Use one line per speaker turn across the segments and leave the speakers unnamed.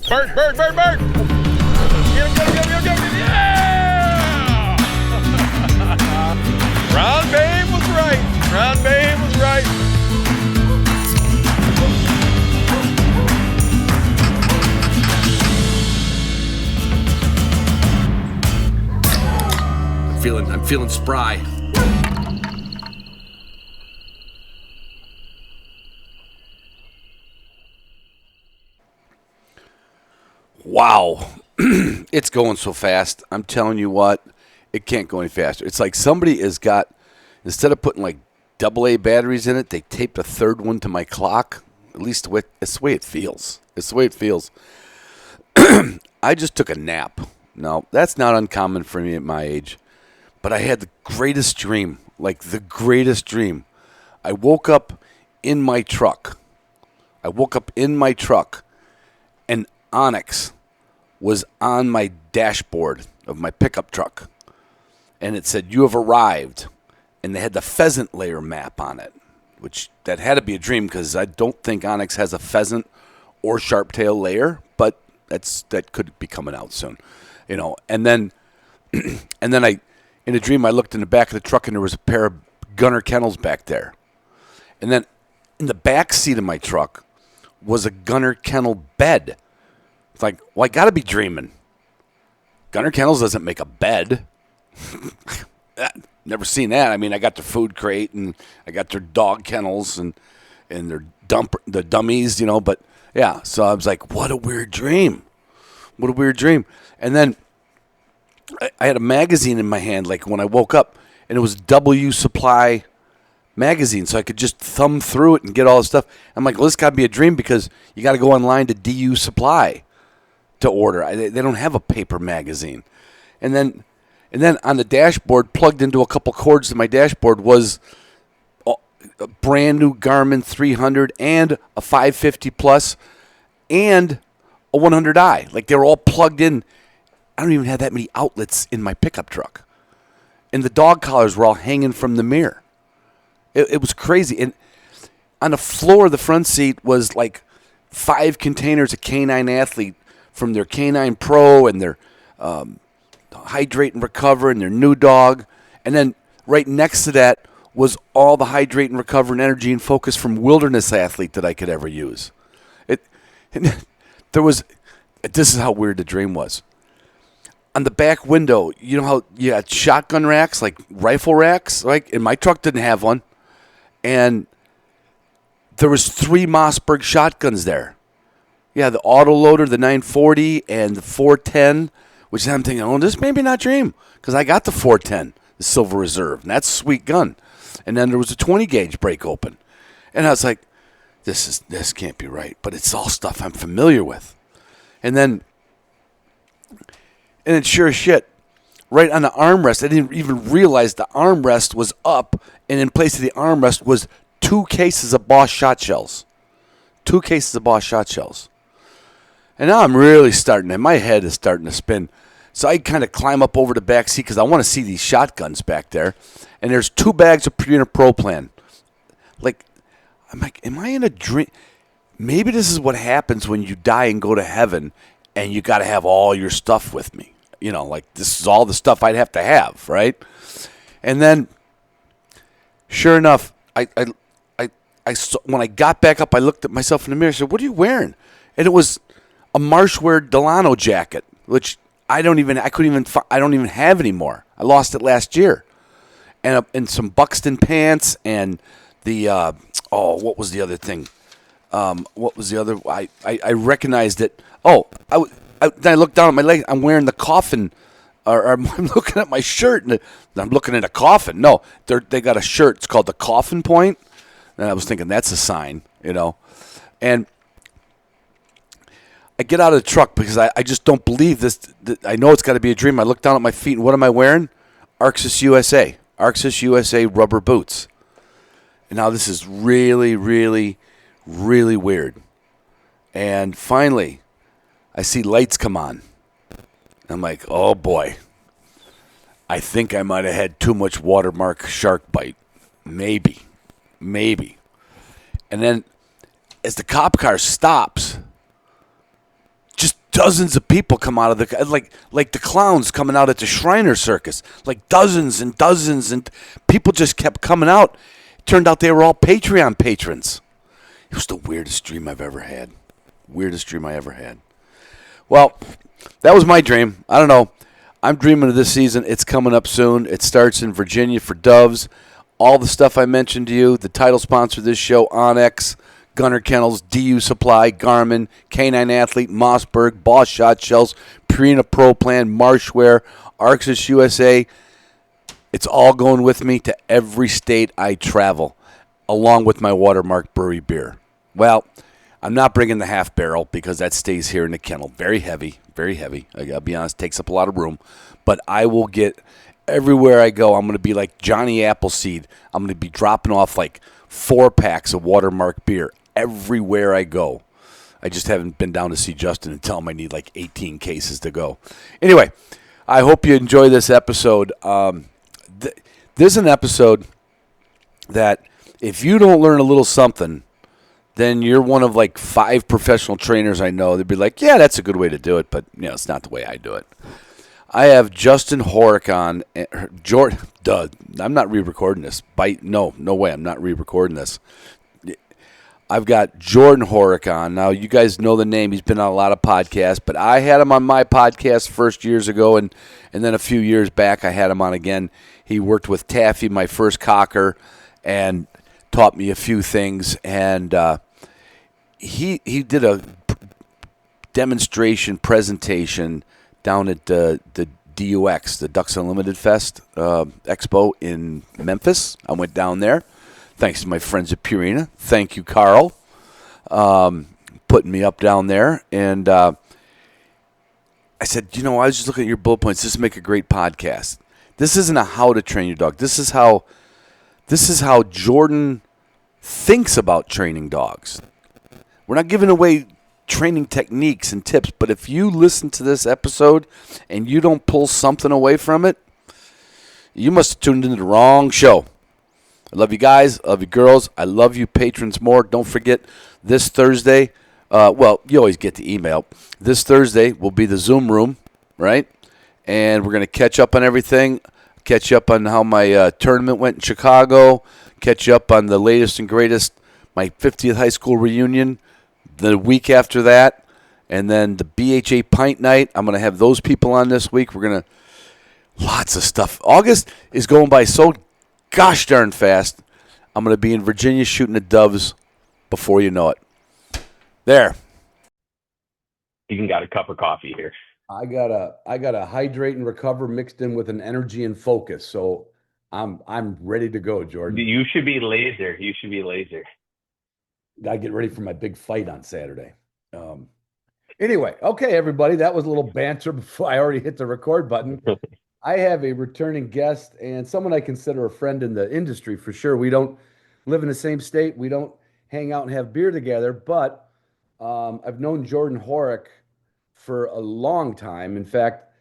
Bert! Get him! Yeah! Ron Babe was right.
I'm feeling spry. Wow. It's going so fast. I'm telling you what, it can't go any faster. It's like somebody has got, instead of putting like AA batteries in it, they taped a third one to my clock. At least it's the way it feels. I just took a nap. No, that's not uncommon for me at my age. But I had the greatest dream, I woke up in my truck. And Onyx was on my dashboard of my pickup truck. And it said, "You have arrived." And they had the pheasant layer map on it, which that had to be a dream because I don't think Onyx has a pheasant or sharp-tail layer, but that could be coming out soon. And then in a dream, I looked in the back of the truck, and there was a pair of Gunner kennels back there. And then in the back seat of my truck was a Gunner kennel bed. It's like, well, I got to be dreaming. Gunner Kennels doesn't make a bed. Never seen that. I mean, I got their food crate, and I got their dog kennels and their the dummies, But, yeah, so I was like, what a weird dream. And then I had a magazine in my hand, like when I woke up, and it was W Supply magazine, so I could just thumb through it and get all the stuff. I'm like, well, this got to be a dream because you got to go online to DU Supply to order. They don't have a paper magazine. And then on the dashboard, plugged into a couple cords to my dashboard, was a brand new Garmin 300 and a 550 Plus and a 100i. Like, they were all plugged in. I don't even have that many outlets in my pickup truck. And the dog collars were all hanging from the mirror. It was crazy. And on the floor of the front seat was like 5 containers of Canine Athlete from their Canine Pro and their Hydrate and Recover and their new dog. And then right next to that was all the Hydrate and Recover and Energy and Focus from Wilderness Athlete that I could ever use. This is how weird the dream was. On the back window, you know how you had shotgun racks, like rifle racks, right? And my truck didn't have one. And there was 3 Mossberg shotguns there. Yeah, the autoloader, the 940, and the 410, which I'm thinking, oh, this may be not dream, because I got the 410, the Silver Reserve, and that's a sweet gun. And then there was a 20-gauge break open. And I was like, this can't be right, but it's all stuff I'm familiar with. And then sure as shit, right on the armrest, I didn't even realize the armrest was up, and in place of the armrest was 2 cases of Boss shot shells. 2 cases of Boss shot shells. And now I'm really my head is starting to spin. So I kind of climb up over the back seat because I want to see these shotguns back there. And there's 2 bags of Purina Pro Plan. Like, I'm like, am I in a dream? Maybe this is what happens when you die and go to heaven, and you got to have all your stuff with me. Like, this is all the stuff I'd have to have, right? And then, sure enough, I saw, when I got back up, I looked at myself in the mirror and said, "What are you wearing?" And it was a Marshwear Delano jacket, which I don't even have anymore. I lost it last year. And some Buxton pants and the what was the other thing? What was the other? I recognized it. Then I looked down at my leg. I'm wearing the coffin, or I'm looking at my shirt, and I'm looking at a coffin. No, they got a shirt. It's called the Coffin Point. And I was thinking, that's a sign, And I get out of the truck because I just don't believe this. I know it's got to be a dream. I look down at my feet, and what am I wearing? Arxis USA rubber boots. And now this is really, really, really weird. And finally, I see lights come on. I'm like, oh boy. I think I might have had too much Watermark shark bite. Maybe. And then as the cop car stops, just dozens of people come out of the like the clowns coming out at the Shriner Circus, like dozens and dozens, and people just kept coming out. It turned out they were all Patreon patrons. It was the weirdest dream I've ever had. Weirdest dream I ever had. Well, that was my dream. I don't know. I'm dreaming of this season. It's coming up soon. It starts in Virginia for Doves. All the stuff I mentioned to you, the title sponsor of this show, Onyx, Gunner Kennels, DU Supply, Garmin, Canine Athlete, Mossberg, Boss Shot Shells, Purina Pro Plan, Marshwear, Arxis USA. It's all going with me to every state I travel, along with my Watermark Brewery beer. Well, I'm not bringing the half barrel because that stays here in the kennel. Very heavy, very heavy. I'll be honest, takes up a lot of room. But I will get, everywhere I go, I'm going to be like Johnny Appleseed. I'm going to be dropping off like 4 packs of Watermark beer everywhere I go. I just haven't been down to see Justin and tell him I need like 18 cases to go. Anyway, I hope you enjoy this episode. This is an episode that if you don't learn a little something, then you're one of like 5 professional trainers I know. They'd be like, yeah, that's a good way to do it, but it's not the way I do it. I have Justin Horak on. I'm not re-recording this. No way, I'm not re-recording this. I've got Jordan Horak on. Now, you guys know the name. He's been on a lot of podcasts, but I had him on my podcast first years ago, and then a few years back I had him on again. He worked with Taffy, my first cocker, and taught me a few things, and he did a demonstration presentation down at the DUX, the Ducks Unlimited Fest Expo in Memphis. I went down there. Thanks to my friends at Purina. Thank you, Carl, putting me up down there. And I said, I was just looking at your bullet points. This would make a great podcast. This isn't a how to train your dog. This is how Jordan thinks about training dogs. We're not giving away training techniques and tips, but if you listen to this episode and you don't pull something away from it, you must have tuned into the wrong show. I love you guys. I love you girls. I love you patrons more. Don't forget, this Thursday, you always get the email. This Thursday will be the Zoom room, right? And we're going to catch up on everything, catch up on how my tournament went in Chicago, catch up on the latest and greatest, my 50th high school reunion the week after that, and then the BHA Pint Night. I'm going to have those people on this week. We're going to, lots of stuff. August is going by so gosh darn fast. I'm going to be in Virginia shooting the Doves before you know it. There.
You even got a cup of coffee here.
I got a hydrate and recover mixed in with an energy and focus. So I'm ready to go, Jordan.
You should be laser.
Got to get ready for my big fight on Saturday. Anyway, okay, everybody, that was a little banter before I already hit the record button. I have a returning guest and someone I consider a friend in the industry for sure. We don't live in the same state. We don't hang out and have beer together, but I've known Jordan Horak for a long time. In fact,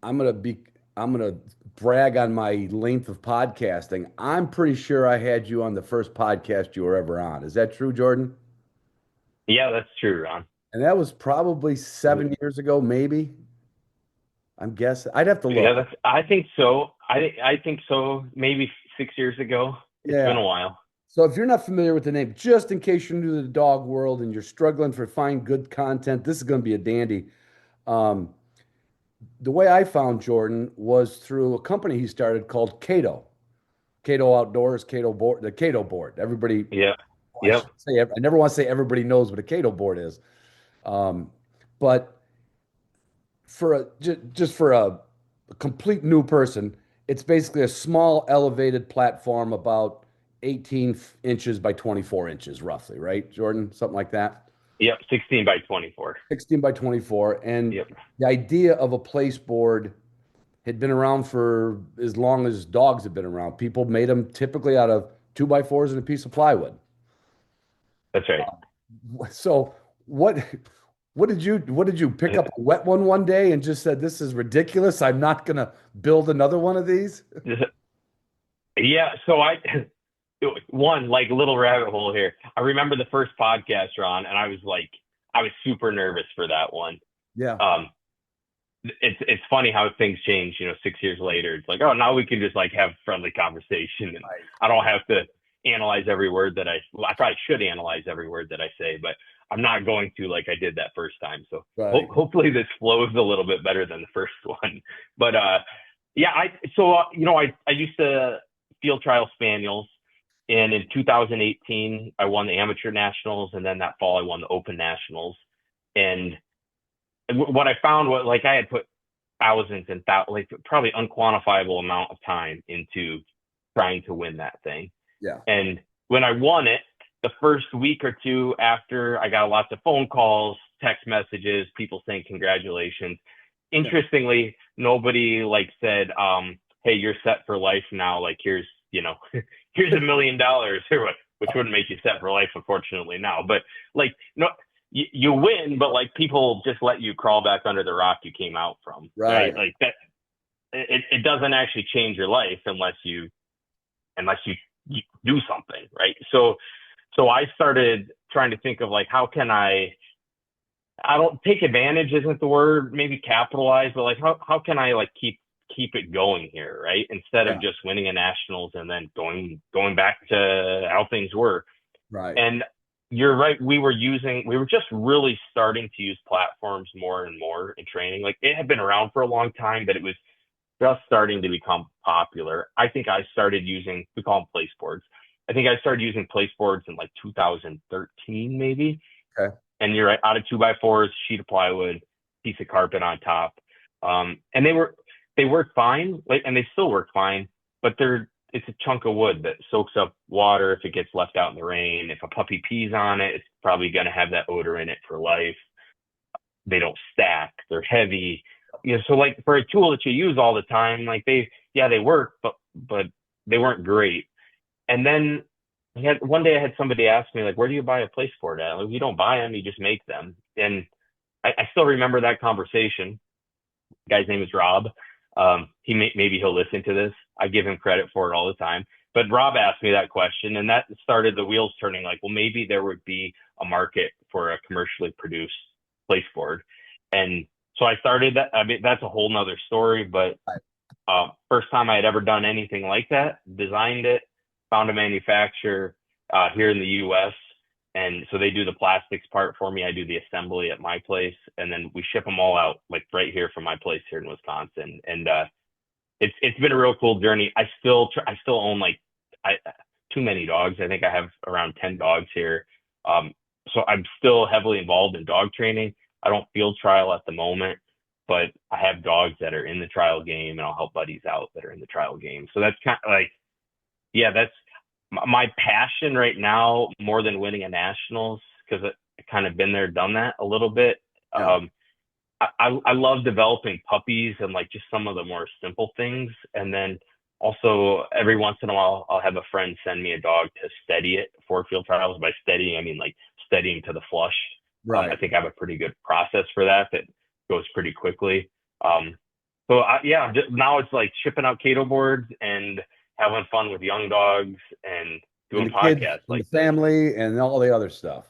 I'm gonna brag on my length of podcasting. I'm pretty sure I had you on the first podcast you were ever on. Is that true, Jordan?
Yeah, that's true, Ron.
And that was probably 7 years ago, maybe. I'm guessing. I'd have to look.
Yeah, I think so. I think so. Maybe 6 years ago. It's been a while.
So if you're not familiar with the name, just in case you're new to the dog world and you're struggling to find good content, this is going to be a dandy. The way I found Jordan was through a company he started called Cato. Cato Outdoors, Cato Board, the Cato Board. Everybody.
Yeah.
I never want to say everybody knows what a Cato Board is. But for a complete new person, it's basically a small elevated platform about 18 inches by 24 inches, roughly, right, Jordan? Something like that.
Yep, 16 by 24.
16 by 24. And the idea of a place board had been around for as long as dogs have been around. People made them typically out of 2x4s and a piece of plywood.
That's right.
So what did you pick up a wet one day and just said, this is ridiculous, I'm not going to build another one of these?
Yeah. So one little rabbit hole here. I remember the first podcast, Ron, and I was super nervous for that one.
Yeah.
It's funny how things change, 6 years later. It's like, oh, now we can just like have friendly conversation, and
Right.
I don't have to analyze every word that I probably should analyze every word that I say, but I'm not going to like I did that first time. So
Right.
hopefully this flows a little bit better than the first one. But yeah, I used to field trial spaniels, and in 2018 I won the amateur nationals, and then that fall I won the open nationals. And what I found was like I had put thousands and like probably unquantifiable amount of time into trying to win that thing.
Yeah.
And when I won it, the first week or two after, I got lots of phone calls, text messages, people saying congratulations. Interestingly, nobody like said, "Hey, you're set for life now. Like here's here's $1 million," which wouldn't make you set for life, unfortunately now. But like no, you win, but like people just let you crawl back under the rock you came out from, right? Like that, it doesn't actually change your life unless you do something, right? So I started trying to think of like how can I don't take advantage isn't the word, maybe capitalize, but like how can I like keep it going here, right? Instead of just winning a nationals and then going back to how things were.
Right.
And you're right, we were just really starting to use platforms more and more in training. Like it had been around for a long time, but it was just starting to become popular. I think I started using, we call them place boards. I think I started using place boards in like 2013, maybe.
Okay.
And you're right, out of 2x4s, sheet of plywood, piece of carpet on top. And they work fine, like, and they still work fine, but it's a chunk of wood that soaks up water if it gets left out in the rain. If a puppy pees on it, it's probably going to have that odor in it for life. They don't stack. They're heavy. So like for a tool that you use all the time, like they work, but they weren't great. And then one day I had somebody ask me like, where do you buy a place board at? Like, you don't buy them, you just make them. And I still remember that conversation. The guy's name is Rob. Maybe he'll listen to this. I give him credit for it all the time. But Rob asked me that question, and that started the wheels turning. Like, well, maybe there would be a market for a commercially produced place board. And so I started that. I mean, that's a whole nother story, but first time I had ever done anything like that, designed it, found a manufacturer here in the U.S. And so they do the plastics part for me. I do the assembly at my place, and then we ship them all out like right here from my place here in Wisconsin. And it's been a real cool journey. I still own like too many dogs. I think I have around 10 dogs here. So I'm still heavily involved in dog training. I don't field trial at the moment, but I have dogs that are in the trial game, and I'll help buddies out that are in the trial game. So that's kind of like, yeah, that's my passion right now more than winning a nationals, because I kind of been there, done that a little bit.
Yeah.
I love developing puppies and like just some of the more simple things. And then also every once in a while, I'll have a friend send me a dog to steady it for field trials. By steadying, I mean like steadying to the flush.
Right.
I think I have a pretty good process for that goes pretty quickly. Now it's like shipping out Cato boards and having fun with young dogs and doing podcasts
like the family and all the other stuff.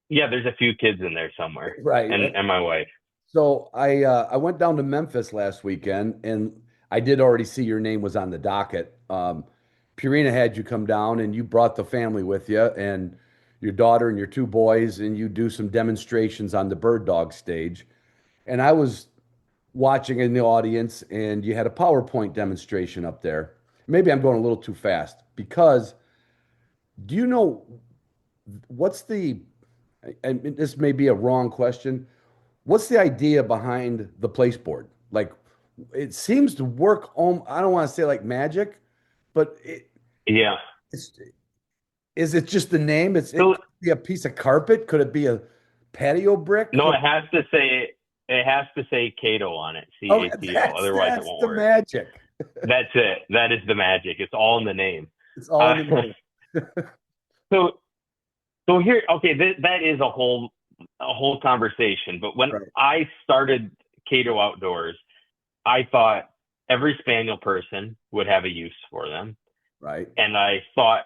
Yeah, there's a few kids in there somewhere.
Right.
And my wife.
So I went down to Memphis last weekend, and I did already see your name was on the docket. Purina had you come down, and you brought the family with you, and your daughter and your two boys, and you do some demonstrations on the bird dog stage. And I was watching in the audience, and you had a PowerPoint demonstration up there. Maybe I'm going a little too fast, because do you know what's and this may be a wrong question, what's the idea behind the place board? Like, it seems to work I don't want to say like magic, but is it just the name? It could be a piece of carpet. Could it be a patio brick?
No, it has to say Cato on it. C-A-T-O. Otherwise it won't work.
That's the magic.
That's it. That is the magic. It's all in the name.
It's all in the name.
So here, okay, that is a whole conversation. But when I started Cato Outdoors, I thought every spaniel person would have a use for them.
Right.
And I thought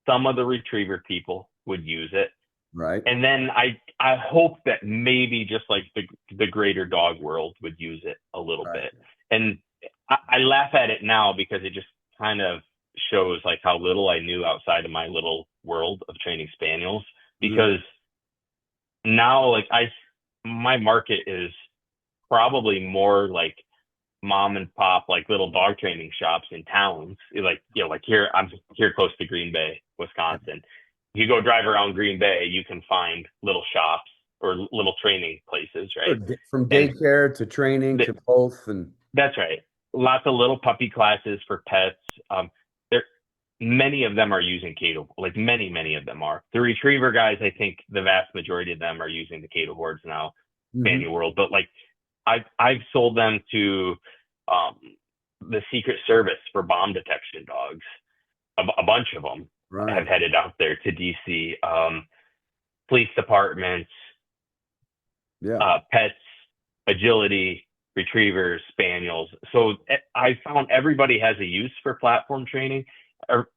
some of the retriever people would use it.
Right.
And then I hope that maybe just like the greater dog world would use it a little
Right.
bit. And I laugh at it now because it just kind of shows like how little I knew outside of my little world of training spaniels. Because now like my market is probably more like mom and pop, like little dog training shops in towns. Like, you know, like here, I'm here close to Green Bay, Wisconsin. If you go drive around Green Bay, you can find little shops or little training places, right?
From
And
daycare to training to both. And
that's right. Lots of little puppy classes for pets. There, many of them are using Cato, like many of them are. The retriever guys, I think the vast majority of them are using the Cato boards now, Spaniel world. But like I've sold them to the Secret Service for bomb detection dogs. A bunch of them have headed out there to DC. Police departments, pets, agility, retrievers, spaniels. So I found everybody has a use for platform training, or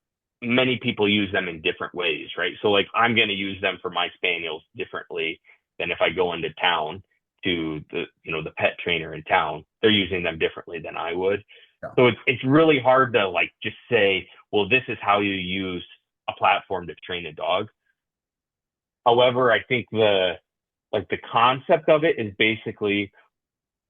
many people use them in different ways, right? So like I'm going to use them for my spaniels differently than if I go into town to the pet trainer in town. They're using them differently than I would.
Yeah.
So it's really hard to like just say, well, this is how you use a platform to train a dog. However, I think the concept of it is basically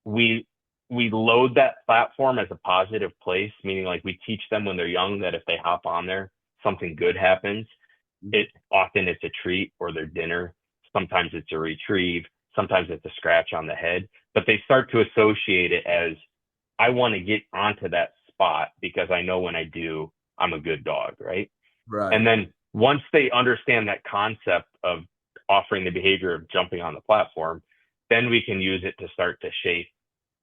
we load that platform as a positive place, meaning like we teach them when they're young that if they hop on there, something good happens. Often it's a treat or their dinner. Sometimes it's a retrieve. Sometimes it's a scratch on the head. But they start to associate it as, I want to get onto that spot because I know when I do, I'm a good dog, right?
Right.
And then once they understand that concept of offering the behavior of jumping on the platform, then we can use it to start to shape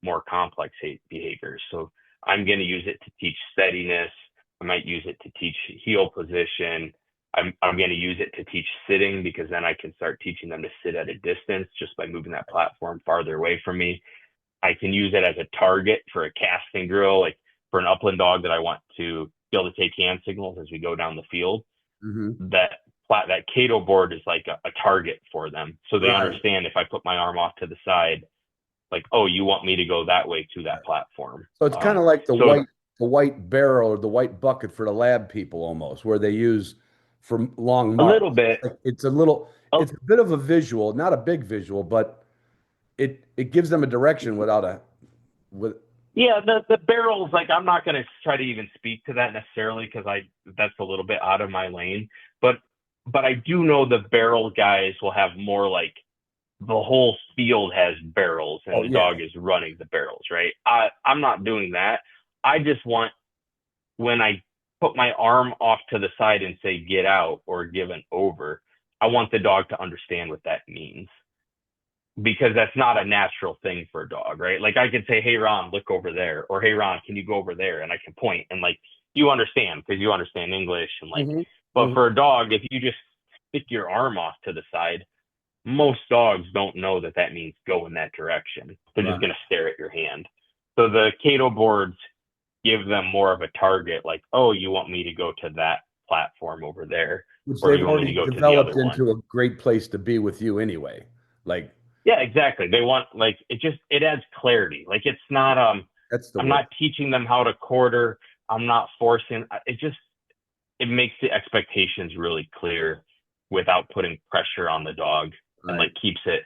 more complex behaviors. So I'm going to use it to teach steadiness. I might use it to teach heel position. I'm going to use it to teach sitting, because then I can start teaching them to sit at a distance just by moving that platform farther away from me. I can use it as a target for a casting drill, like for an upland dog that I want to be able to take hand signals as we go down the field. That Cato board is like a target for them. So they understand if I put my arm off to the side, like, oh, you want me to go that way to that platform.
So it's kind of like the white barrel or the white bucket for the lab people almost, where they use for long marks.
A little bit.
It's a bit of a visual, not a big visual, but it gives them a direction
Yeah, the barrels, like I'm not going to try to even speak to that necessarily because that's a little bit out of my lane. But I do know the barrel guys will have more like the whole field has barrels and the dog is running the barrels, right? I'm not doing that. I just want, when I put my arm off to the side and say get out or give an over, I want the dog to understand what that means. Because that's not a natural thing for a dog, right? Like I could say, hey, Ron, look over there. Or, hey, Ron, can you go over there? And I can point and like, you understand because you understand English. And like, but for a dog, if you just stick your arm off to the side, most dogs don't know that that means go in that direction. They're just going to stare at your hand. So the Cato boards give them more of a target, like, oh, you want me to go to that platform over there.
Which
or
they've
you want me
already
to go
developed
to the other
into
one.
a great place to be with you anyway. Like,
yeah, exactly. They want, like, it adds clarity. Like, it's not, I'm not teaching them how to quarter. I'm not forcing. It makes the expectations really clear without putting pressure on the dog, and like keeps it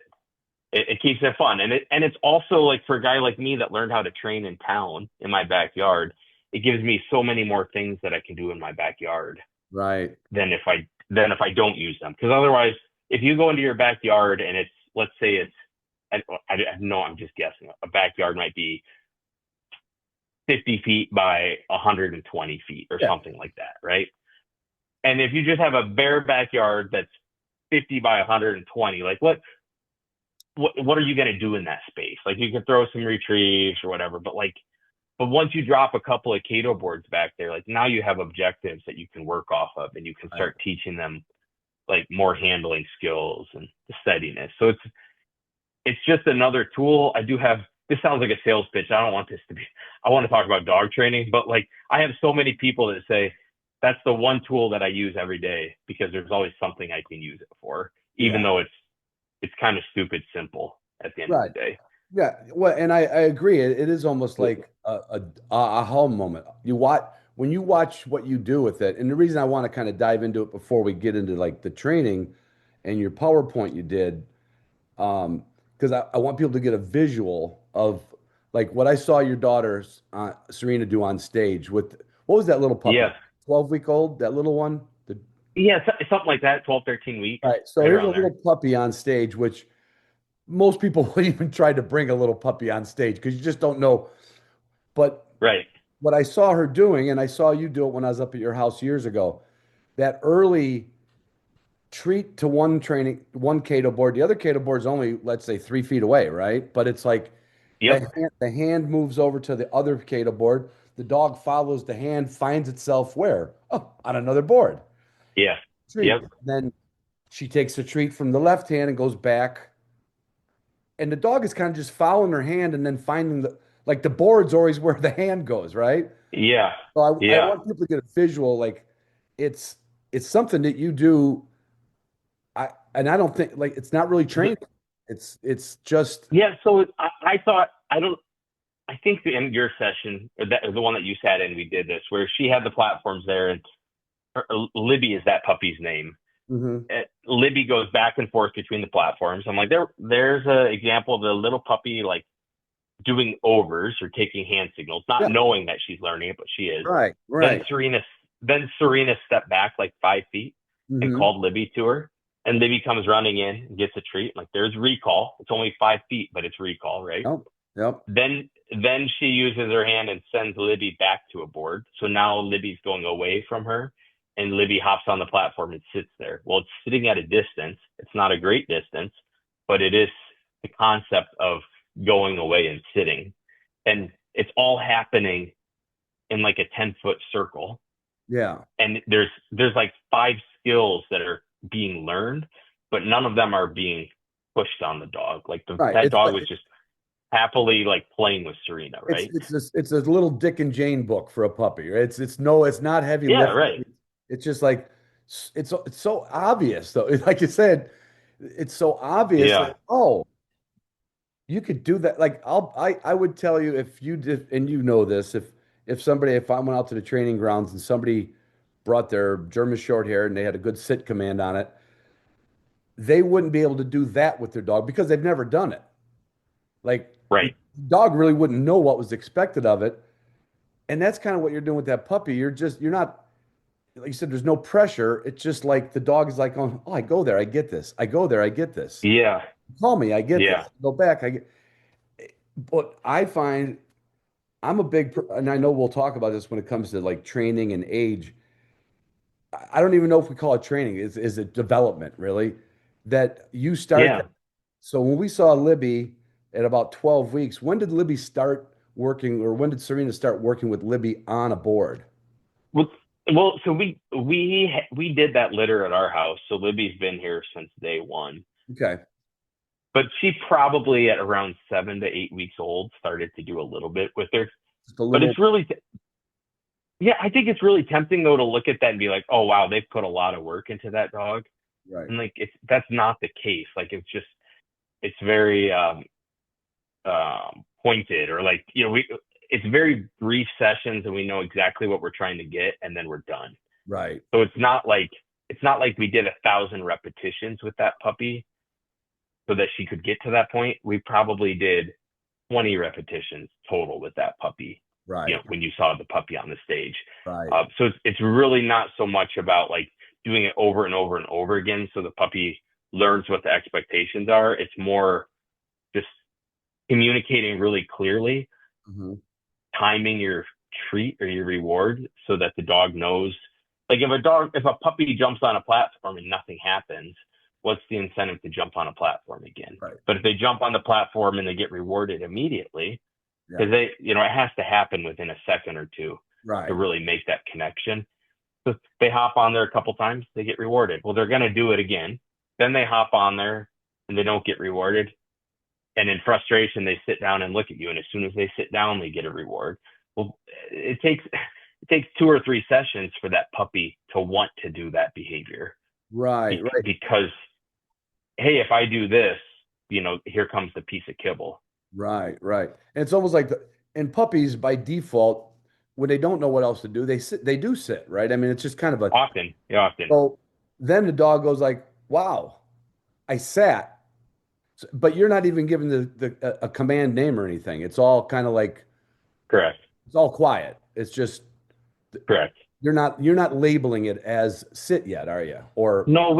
fun. And it's also like for a guy like me that learned how to train in town in my backyard, it gives me so many more things that I can do in my backyard.
Right.
Than if I don't use them. Because otherwise, if you go into your backyard and it's, let's say it's, I know, I'm just guessing, a backyard might be 50 feet by 120 feet or something like that, right? And if you just have a bare backyard that's 50 by 120, like what are you going to do in that space? Like you can throw some retrieves or whatever, but once you drop a couple of Cato boards back there, like now you have objectives that you can work off of, and you can start teaching them like more handling skills and the steadiness. So it's just another tool. This sounds like a sales pitch. I don't want this to be, I want to talk about dog training, but like I have so many people that say that's the one tool that I use every day because there's always something I can use it for. even
Yeah.
though it's kind of stupid simple at the end of the
Right.
day.
Yeah. Well, and I agree. It is almost like a aha moment. When you watch what you do with it, and the reason I want to kind of dive into it before we get into like the training and your PowerPoint you did, because I want people to get a visual of like what I saw your daughter Serena do on stage with what was that little puppy?
Yeah.
12-week old, that little one?
Yeah, something like that, 12, 13 weeks,
Right. So
right
here's a
around
little
there.
puppy on stage, which most people would even try to bring a little puppy on stage because you just don't know. But
Right.
what I saw her doing, and I saw you do it when I was up at your house years ago, that early treat to one Cato board. The other Cato board is only, let's say, 3 feet away, right? But it's like
Yep.
the hand moves over to the other Cato board. The dog follows the hand, finds itself where? Oh, on another board.
Yeah.
Treat.
Yep.
Then she takes a treat from the left hand and goes back. And the dog is kind of just following her hand and then finding like the board's always where the hand goes, right?
Yeah.
So I
Yeah.
want people to get a visual, like it's it's something that you do. And I don't think like it's not really training. It's just
Yeah. So I thought, I think in your session, or the one that you sat in, we did this where she had the platforms there, and Libby is that puppy's name.
mhm.
Libby goes back and forth between the platforms. I'm like, there's an example of the little puppy like doing overs or taking hand signals, not
Yeah,
knowing that she's learning it, but she is.
right,
Then
right.
Serena stepped back like 5 feet and
Hmm.
called Libby to her. And Libby comes running in and gets a treat. Like there's recall. It's only 5 feet, but it's recall, right?
Yep, yep,
Then she uses her hand and sends Libby back to a board. So now Libby's going away from her, and Libby hops on the platform and sits there. Well, it's sitting at a distance. It's not a great distance, but it is the concept of going away and sitting. And it's all happening in like a 10-foot circle.
yeah,
And there's like 5 skills that are being learned, but none of them are being pushed on the dog. Like
right.
that dog was just happily like playing with Serena,
It's
right?
it's a little Dick and Jane book for a puppy. Right? It's not heavy
Yeah,
lifting.
right.
It's just like it's so obvious though. Like you said, it's so obvious
Yeah.
that oh, you could do that. Like I would tell you if you did, and you know this, if I went out to the training grounds and somebody brought their German short hair and they had a good sit command on it, they wouldn't be able to do that with their dog because they've never done it. Like the
Right.
dog really wouldn't know what was expected of it. And that's kind of what you're doing with that puppy. You're not, like you said, there's no pressure. It's just like the dog is like, oh, I go there, I get this. I go there, I get this.
Yeah.
Call me, I get this.
Yeah.
Go back, I get. But I find and I know we'll talk about this when it comes to like training and age. I don't even know if we call it training. Is it development really? That you start.
Yeah.
So when we saw Libby at about 12 weeks, when did Libby start working, or when did Serena start working with Libby on a board?
Well, so we did that litter at our house. So Libby's been here since day one,
Okay.
but she probably at around 7 to 8 weeks old started to do a little bit with her.
Just a
But
little,
it's really, yeah, I think it's really tempting though to look at that and be like, oh wow, they've put a lot of work into that dog,
right.
and like that's not the case. Like it's very pointed, or like it's very brief sessions and we know exactly what we're trying to get and then we're done.
Right.
So it's not like we did 1,000 repetitions with that puppy so that she could get to that point. We probably did 20 repetitions total with that puppy,
Right.
when you saw the puppy on the stage.
Right.
So it's really not so much about like doing it over and over and over again so the puppy learns what the expectations are. It's more just communicating really clearly,
Hmm.
timing your treat or your reward so that the dog knows. Like if a puppy jumps on a platform and nothing happens, what's the incentive to jump on a platform again?
Right.
But if they jump on the platform and they get rewarded immediately,
Yeah.
because it has to happen within a second or two to
Right.
really make that connection. So they hop on there a couple times, they get rewarded. Well, they're going to do it again. Then they hop on there and they don't get rewarded. And in frustration, they sit down and look at you. And as soon as they sit down, they get a reward. Well, it takes 2 or 3 sessions for that puppy to want to do that behavior
Right. Right.
because hey, if I do this, here comes the piece of kibble.
Right, right. And it's almost like and puppies by default, when they don't know what else to do, they do sit, right? I mean, it's just kind of a
Often, yeah, often.
so then the dog goes like, "Wow, I sat." But you're not even giving a command name or anything. It's all kind of like
Correct.
it's all quiet. It's just
Correct.
you're not labeling it as sit yet, are you? Or
No,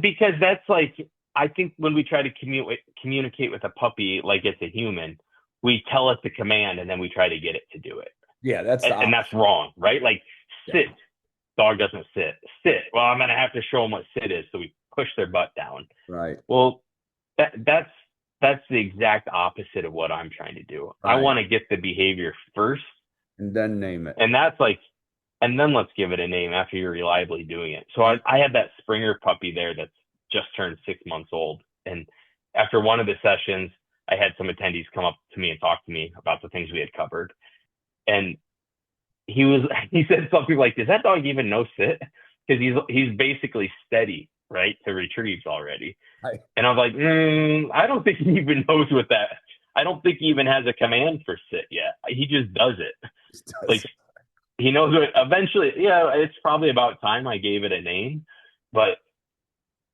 because that's like, I think when we try to communicate with a puppy like it's a human, we tell it the command and then we try to get it to do it.
yeah, that's the
And that's
opposite.
wrong, right? Like
Yeah,
sit, dog doesn't sit. Sit. Well, I'm gonna have to show them what sit is, so we push their butt down.
right,
Well, that's the exact opposite of what I'm trying to do. I
right.
want to get the behavior first,
And then name it.
and that's like, and then let's give it a name after you're reliably doing it. So I had that Springer puppy there that's just turned 6 months old, and after one of the sessions, I had some attendees come up to me and talk to me about the things we had covered, and he said something like, "Does that dog even know sit?" Because he's basically steady, right, to retrieves already.
Right.
And I was like, I don't think he even knows what that. I don't think he even has a command for sit yet. He just does it.
It does.
Like he knows what. Eventually, yeah, it's probably about time I gave it a name, but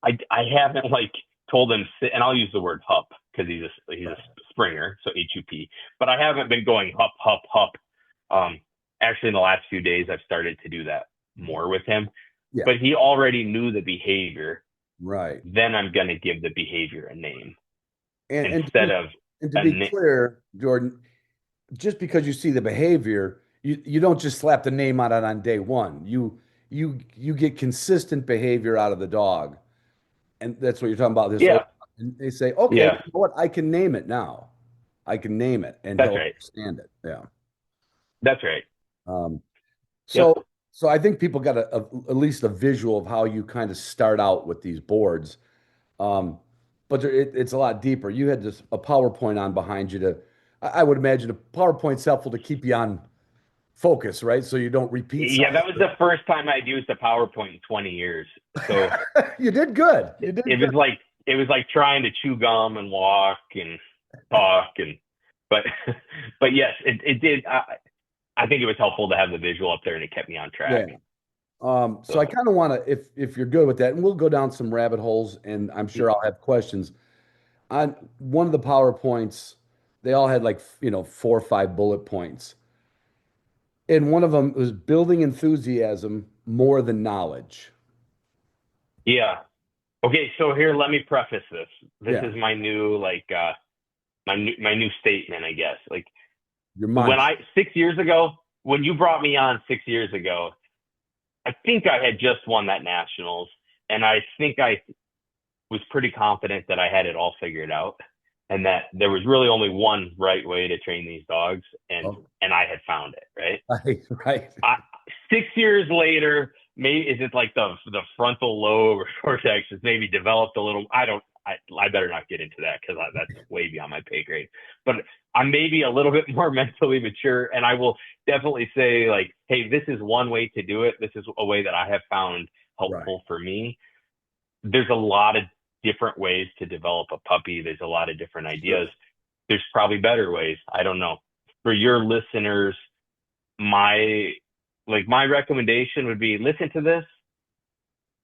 I haven't like told him sit. And I'll use the word hup because he's a Springer, so HUP. But I haven't been going hup hup hup. Actually, in the last few days, I've started to do that more with him.
Yeah,
But he already knew the behavior.
right.
Then I'm going to give the behavior a name
And and to
instead
be,
of
and to
a
be
name.
clear, Jordan, just because you see the behavior, you don't just slap the name on it on day one. You get consistent behavior out of the dog. And that's what you're talking about this.
Yeah,
And they say, okay,
yeah,
you know what? I can name it now. I can name it and
that's
he'll
right.
understand it. Yeah.
That's right.
Um,
Yep.
so I think people got at least a visual of how you kind of start out with these boards. Um, but it's a lot deeper. You had this a PowerPoint on behind you I would imagine a PowerPoint's helpful to keep you on focus, right? So you don't repeat
Yeah, that was
something.
the first time I'd used a PowerPoint in 20 years. So
You did good. You did
it
good.
was like trying to chew gum and walk and talk but but yes, it did. I think it was helpful to have the visual up there and it kept me on track.
Yeah. So I
So
kind of want to, if you're good with that, and we'll go down some rabbit holes, and I'm sure I'll have questions. On one of the PowerPoints, they all had like, 4 or 5 bullet points. And one of them was building enthusiasm more than knowledge.
yeah. Okay, so here let me preface this. This
Yeah.
is my new my new statement, I guess. Like
Your
when
mantra.
I 6 years ago, when you brought me on 6 years ago, I think I had just won that nationals, and I think I was pretty confident that I had it all figured out, and that there was really only one right way to train these dogs, and
Oh,
and I had found it. Right.
right, right.
I, 6 years later, maybe is it like the frontal lobe or cortex has maybe developed a little? I don't. I better not get into that because that's way beyond my pay grade. But I'm maybe a little bit more mentally mature, and I will definitely say like, hey, this is one way to do it. This is a way that I have found
Right.
helpful for me. There's a lot of different ways to develop a puppy. There's a lot of different
Sure.
ideas. There's probably better ways. I don't know. For your listeners, my my recommendation would be listen to this.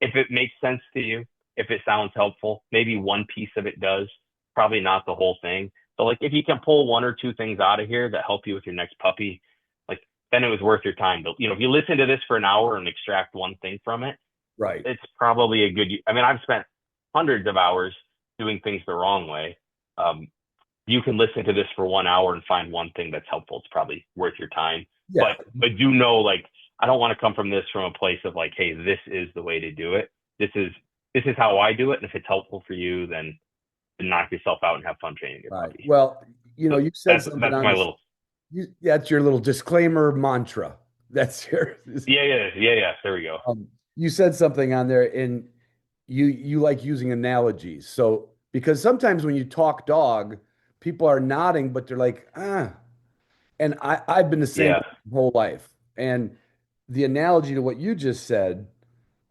If it makes sense to you, if it sounds helpful, maybe one piece of it does, probably not the whole thing. So like if you can pull one or two things out of here that help you with your next puppy, like then it was worth your time. But if you listen to this for an hour and extract one thing from it,
Right.
it's probably a good. I mean, I've spent hundreds of hours doing things the wrong way. Um, you can listen to this for 1 hour and find one thing that's helpful. It's probably worth your time.
Yeah.
But do know, like, I don't want to come from this from a place of like, hey, this is the way to do it. This is how I do it. And if it's helpful for you, then knock yourself out and have fun training your
Right.
puppy.
Well,
So
you said
that's
something
that's
on
my
this.
little.
That's your little disclaimer mantra. That's your.
Yeah. There we go.
You said something on there, and you like using analogies. So because sometimes when you talk dog, people are nodding, but they're like, ah. And I've been the same
Yeah.
way my whole life. And the analogy to what you just said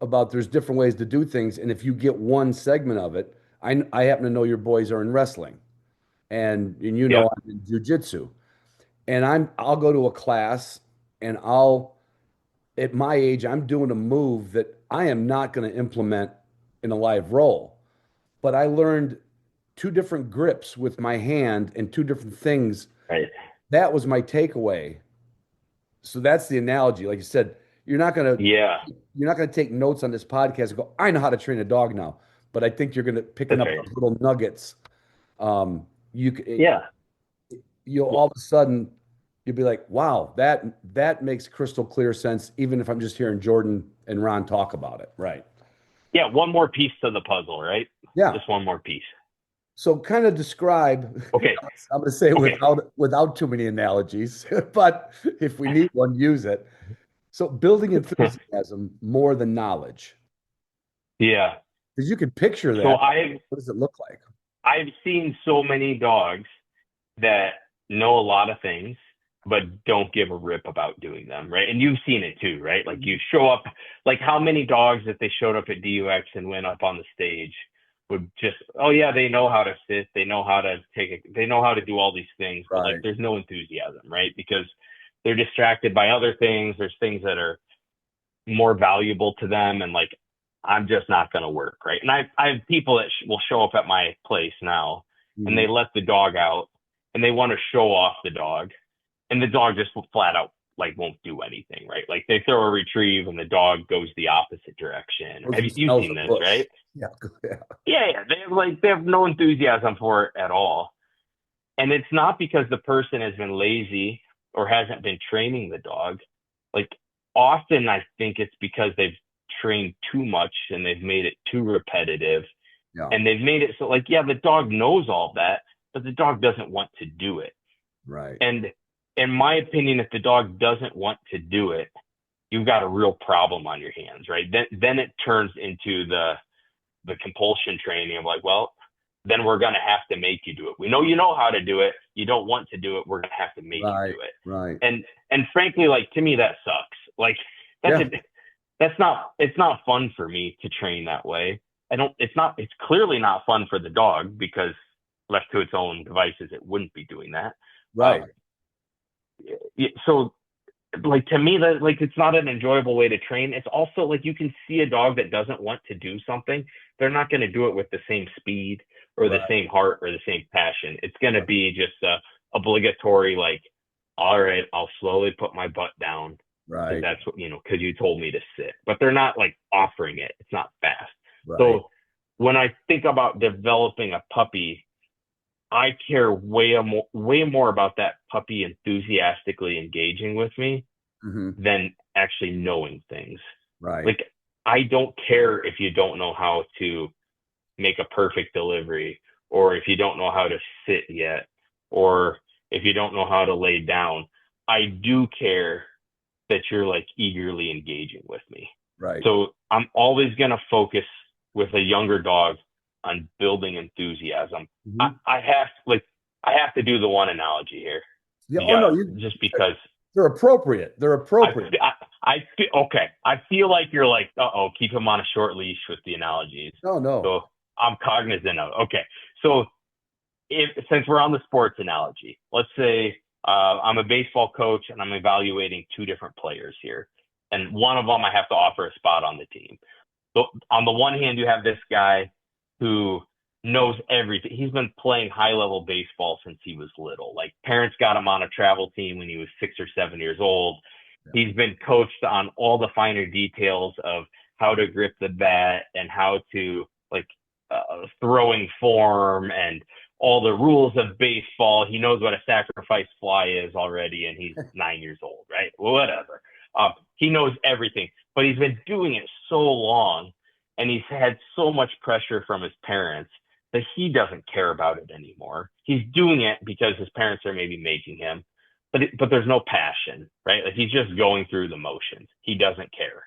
about there's different ways to do things, and if you get one segment of it, I happen to know your boys are in wrestling, and you know
Yep.
I'm in jujitsu, and I'll go to a class, and I'll at my age I'm doing a move that I am not going to implement in a live role, but I learned two different grips with my hand and two different things.
Right.
That was my takeaway. So that's the analogy. Like you said, you're not gonna
Yeah.
you're not gonna take notes on this podcast and go, I know how to train a dog now. But I think you're gonna picking
That's
up
right.
those little nuggets. You
Yeah.
you'll all of a sudden you'll be like, wow, that makes crystal clear sense, even if I'm just hearing Jordan and Ron talk about it. Right.
Yeah. One more piece to the puzzle, right?
Yeah.
Just one more piece.
So kind of describe,
Okay.
I'm going to say it
Okay.
without too many analogies, but if we need one, use it. So building enthusiasm more than knowledge.
Yeah.
Because you can picture
So
that. What does it look like?
I've seen so many dogs that know a lot of things, but don't give a rip about doing them, right? And you've seen it too, right? Like you show up, like how many dogs if they showed up at DUX and went up on the stage would just, oh yeah, they know how to sit, they know how to they know how to do all these things, but like
Right.
there's no enthusiasm, right? Because they're distracted by other things. There's things that are more valuable to them, and like I'm just not going to work, right? And I have people that will show up at my place now, and they
Mhm.
let the dog out, and they want to show off the dog, and the dog just flat out like won't do anything, right? Like they throw a retrieve, and the dog goes the opposite direction.
Goes
Have
and
you've
smells
seen
the
this,
bush.
right?
Yeah. Yeah.
Yeah. They have no enthusiasm for it at all, and it's not because the person has been lazy or hasn't been training the dog. Like often I think it's because they've trained too much and they've made it too repetitive,
Yeah.
and they've made it so like, yeah, the dog knows all that, but the dog doesn't want to do it.
Right.
And in my opinion, if the dog doesn't want to do it, you've got a real problem on your hands, right? Then it turns into the compulsion training of like, well, then we're going to have to make you do it. We know how to do it. You don't want to do it. We're going to have to make you
Right.
do it.
Right.
And frankly, like to me, that sucks. Like that's
Yeah.
it's not fun for me to train that way. It's clearly not fun for the dog because left to its own devices, it wouldn't be doing that.
Right.
So like to me that like it's not an enjoyable way to train. It's also like you can see a dog that doesn't want to do something, they're not going to do it with the same speed or the
Right.
same heart or the same passion. It's going to be just a obligatory like, all right, I'll slowly put my butt down because
Right.
that's what because you told me to sit, but they're not like offering it. It's not fast.
Right.
So when I think about developing a puppy, I care way more about that puppy enthusiastically engaging with me
Hmm.
than actually knowing things.
Right.
Like I don't care if you don't know how to make a perfect delivery, or if you don't know how to sit yet, or if you don't know how to lay down. I do care that you're like eagerly engaging with me.
Right.
So I'm always going to focus with a younger dog on building enthusiasm.
Mhm.
I have to do the one analogy here.
Yeah.
You
Oh no,
got just because
they're appropriate. They're appropriate.
I feel okay. I feel like you're like, keep him on a short leash with the analogies.
No, no.
So I'm cognizant of. Okay, so since we're on the sports analogy, let's say I'm a baseball coach and I'm evaluating two different players here, and one of them I have to offer a spot on the team. So on the one hand, you have this guy who knows everything. He's been playing high level baseball since he was little. Like parents got him on a travel team when he was 6 or 7 years old.
Yeah.
He's been coached on all the finer details of how to grip the bat and how to like throwing form and all the rules of baseball. He knows what a sacrifice fly is already, and he's 9 years old, right? Whatever. He knows everything, but he's been doing it so long, and he's had so much pressure from his parents that he doesn't care about it anymore. He's doing it because his parents are maybe making him, but there's no passion, right? Like he's just going through the motions. He doesn't care.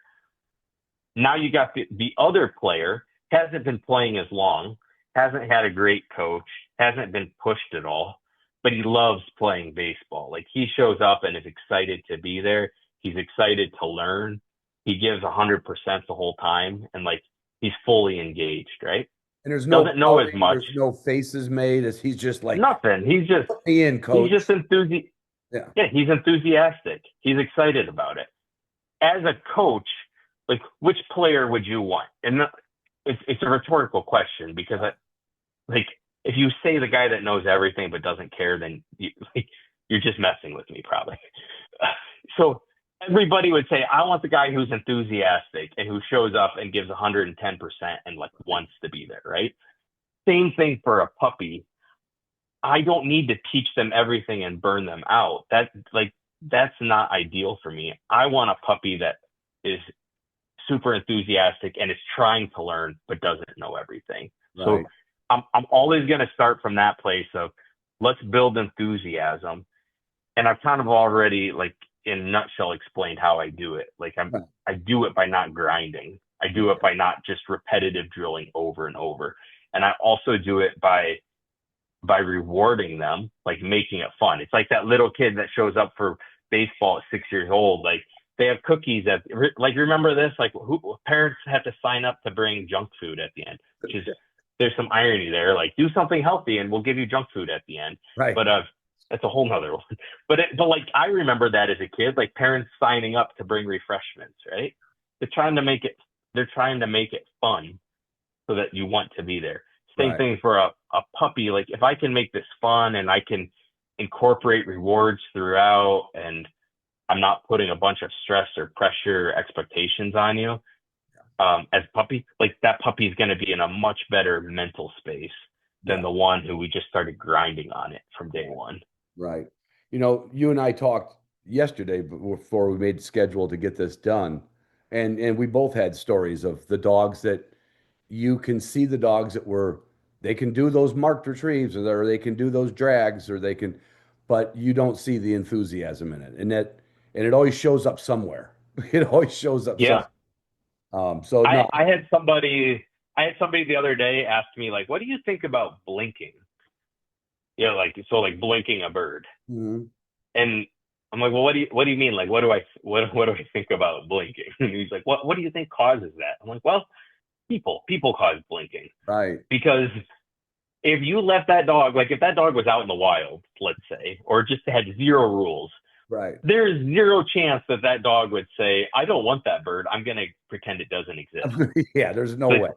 Now you got the other player, hasn't been playing as long, hasn't had a great coach, hasn't been pushed at all, but he loves playing baseball. Like he shows up and is excited to be there. He's excited to learn. He gives 100% the whole time, and like he's fully engaged, right?
And there's no
doesn't know as
pouting,
much,
there's no faces made. He's just like,
nothing.
put me in,
He's
coach.
just enthusiastic.
Yeah.
Yeah, he's enthusiastic. He's excited about it. As a coach, like, which player would you want? And it's a rhetorical question, because like, if you say the guy that knows everything but doesn't care, then you're just messing with me, probably. So everybody would say, I want the guy who's enthusiastic and who shows up and gives 110% and like wants to be there, right? Same thing for a puppy. I don't need to teach them everything and burn them out. That's not ideal for me. I want a puppy that is super enthusiastic and is trying to learn but doesn't know everything.
Right.
So I'm always going to start from that place of, let's build enthusiasm. And I've kind of already, like, in a nutshell, explained how I do it. Like, I do it by not grinding. I do it by not just repetitive drilling over and over. And I also do it by rewarding them, like making it fun. It's like that little kid that shows up for baseball at 6 years old. Like, they have cookies at, like, remember this? Like, parents have to sign up to bring junk food at the end, which is, there's some irony there. Like, do something healthy and we'll give you junk food at the end.
Right.
But that's a whole nother one. But like, I remember that as a kid, like parents signing up to bring refreshments, right? They're trying to make it fun so that you want to be there. Same thing for a puppy. Like, if I can make this fun and I can incorporate rewards throughout, and I'm not putting a bunch of stress or pressure or expectations on you, as a puppy, like, that puppy is going to be in a much better mental space than the one who we just started grinding on it from day one.
Right. You know, you and I talked yesterday before we made the schedule to get this done. And we both had stories of the dogs that you can see, the dogs that they can do those marked retrieves, or they can do those drags, but you don't see the enthusiasm in it. And it always shows up somewhere. It always shows up
Yeah.
So no.
I had somebody the other day ask me, like, what do you think about blinking? You know, like, so, like, blinking a bird.
Mhm.
And I'm like, well, what do you mean? Like, what do I think about blinking? And he's like, what do you think causes that? I'm like, well, people cause blinking.
Right.
Because if you left that dog, like, if that dog was out in the wild, let's say, or just had zero rules,
Right.
there's zero chance that dog would say, I don't want that bird. I'm going to pretend it doesn't exist.
Yeah, there's no
But
way.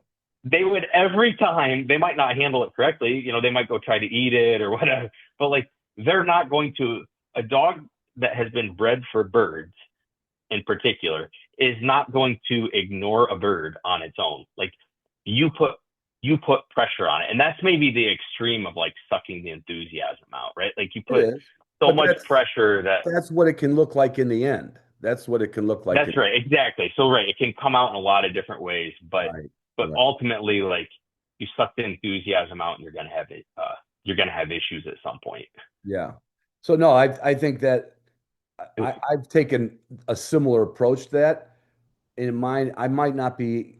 they would, every time, they might not handle it correctly. You know, they might go try to eat it or whatever, but, like, they're not going to, a dog that has been bred for birds in particular is not going to ignore a bird on its own. Like, you put pressure on it. And that's maybe the extreme of, like, sucking the enthusiasm out, right? Like, you put so much pressure
that's what it can look like in the end. That's what it can look like.
That's right. Exactly. So, right. It can come out in a lot of different ways, but ultimately, like, you suck the enthusiasm out and you're going to have it. You're going to have issues at some point.
Yeah. So no, I think that I've taken a similar approach to that. In mind, I might not be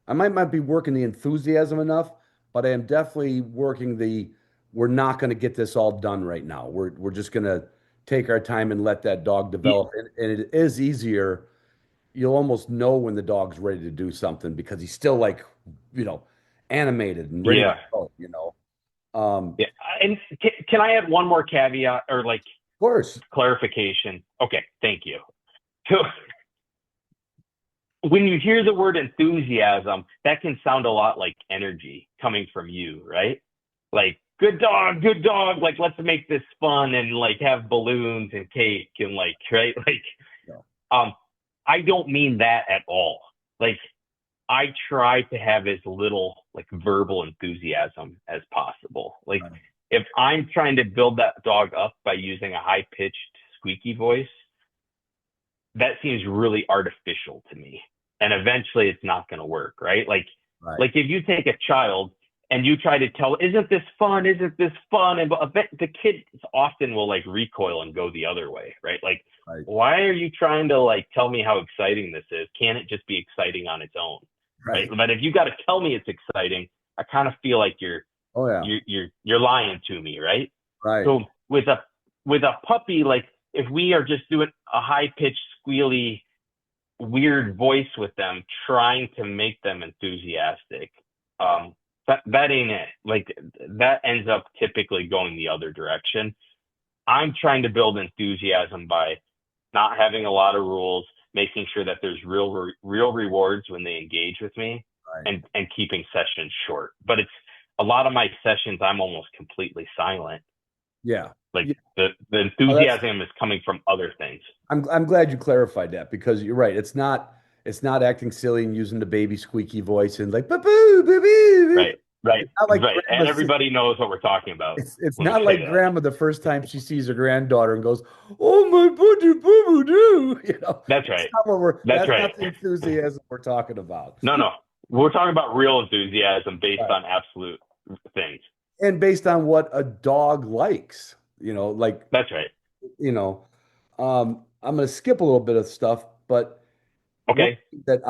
working the enthusiasm enough, but I am definitely working we're not going to get this all done right now. We're just going to take our time and let that dog develop. And it is easier. You'll almost know when the dog's ready to do something because he's still, like, animated and ready to go,
Yeah. And can I add one more caveat, or, like,
Of course.
clarification? Okay. Thank you. So, when you hear the word enthusiasm, that can sound a lot like energy coming from you, right? Like, good dog, like, let's make this fun and, like, have balloons and cake and, like, right? Like, I don't mean that at all. Like, I try to have as little, like, verbal enthusiasm as possible. Like, if I'm trying to build that dog up by using a high-pitched, squeaky voice, that seems really artificial to me. And eventually it's not going to work, right? Like, if you take a child and you try to tell, isn't this fun? Isn't this fun? And the kids often will, like, recoil and go the other way, right? Like, why are you trying to, like, tell me how exciting this is? Can't it just be exciting on its own? Right. But if you got to tell me it's exciting, I kind of feel like you're lying to me, right?
Right.
So with a puppy, like, if we are just doing a high pitched, squealy, weird voice with them, trying to make them enthusiastic, that ain't it. Like that ends up typically going the other direction. I'm trying to build enthusiasm by not having a lot of rules, making sure that there's real rewards when they engage with me,
Right.
and keeping sessions short. But it's a lot of my sessions I'm almost completely silent.
Yeah.
Like
Yeah.
the
Oh,
enthusiasm is coming from other things.
I'm glad you clarified that because you're right. It's not acting silly and using the baby squeaky voice and like boo boo boo boo.
Right. Right.
It's not like
Right. And
grandma.
everybody knows what we're talking about
It's
when we
not
say
like
that.
grandma the first time she sees her granddaughter and goes, "Oh my boo boo boo doo."
That's right. That's
That's
right.
not the enthusiasm we're talking about.
No, no. We're talking about real enthusiasm based
Right.
on absolute things.
And based on what a dog likes, like,
That's right.
you know, I'm going to skip a little bit of stuff, but one
Okay.
thing that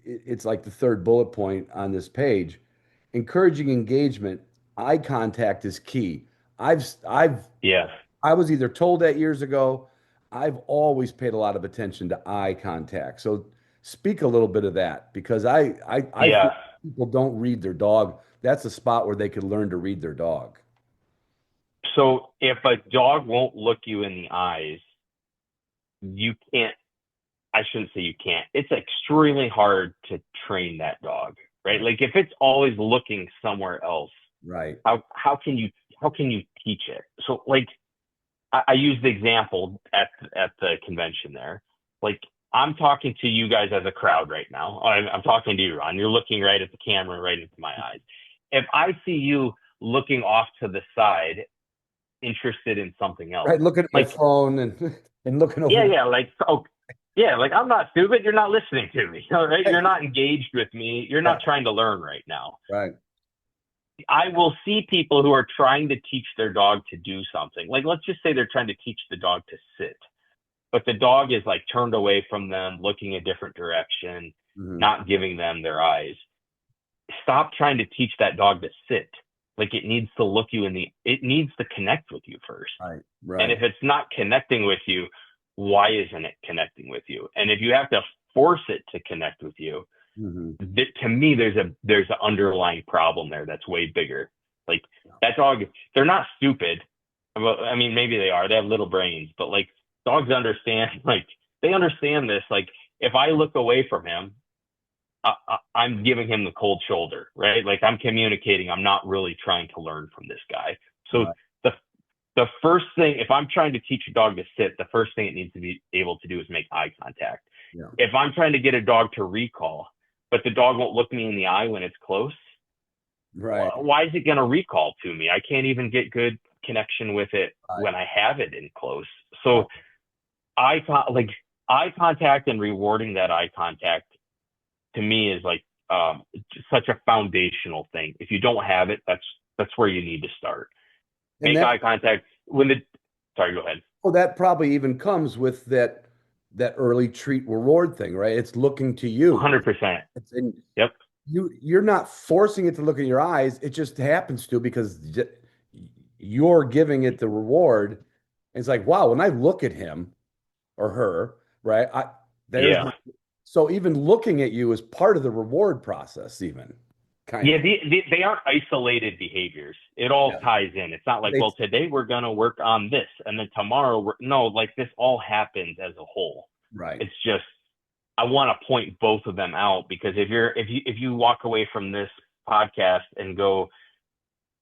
it's like the third bullet point on this page, encouraging engagement, eye contact is key. I've
Yes.
I was either told that years ago. I've always paid a lot of attention to eye contact. So speak a little bit of that because I
Yeah.
think people don't read their dog. That's a spot where they could learn to read their dog.
So if a dog won't look you in the eyes, you can't, I shouldn't say you can't. It's extremely hard to train that dog, right?
Right.
Like if it's always looking somewhere else,
Right.
how can you teach it? So like I use the example at the convention there. Like I'm talking to you guys as a crowd right now. I'm talking to you, Ron. You're looking right at the camera, right into my eyes. If I see you looking off to the side, interested in something else,
Right. Looking at my
like
phone and and looking over
yeah,
the
yeah, like oh yeah, like I'm not stupid. You're not listening to me, right?
right.
You're not engaged with me. You're
Yeah.
not trying to learn right now.
Right.
I will see people who are trying to teach their dog to do something. Like let's just say they're trying to teach the dog to sit, but the dog is like turned away from them, looking a different direction,
Mhm.
not giving them their eyes. Stop trying to teach that dog to sit. Like it needs to look you in the, it needs to connect with you first.
Right.
And
Right.
if it's not connecting with you, why isn't it connecting with you? And if you have to force it to connect with you,
Mhm.
to me, there's an underlying problem there that's way bigger. Like that dog, they're not stupid. Well, I mean, maybe they are. They have little brains, but like dogs understand. Like they understand this. Like if I look away from him, I'm giving him the cold shoulder, right? Like I'm communicating. I'm not really trying to learn from this guy. So
Right.
the the first thing, if I'm trying to teach a dog to sit, the first thing it needs to be able to do is make eye contact.
Yeah.
If I'm trying to get a dog to recall, but the dog won't look me in the eye when it's close,
Right.
why is it going to recall to me? I can't even get good connection with it
Right.
when I have it in close.
Right.
So like eye contact and rewarding that eye contact to me is like such a foundational thing. If you don't have it, that's where you need to start.
And
Make
that
eye contact sorry, go ahead.
well, that probably even comes with that early treat reward thing, right? It's looking to you.
100%.
It's and
Yep.
you're not forcing it to look in your eyes. It just happens to because you're giving it the reward. It's like, wow, when I look at him or her, right? There's
Yeah.
my so even looking at you is part of the reward process, even kind
Yeah,
of.
they aren't isolated behaviors. It all
Yeah.
ties in. It's not like,
They
well, today we're going to work on this, and then tomorrow no, like this all happens as a whole.
right.
It's just I want to point both of them out because if you walk away from this podcast and go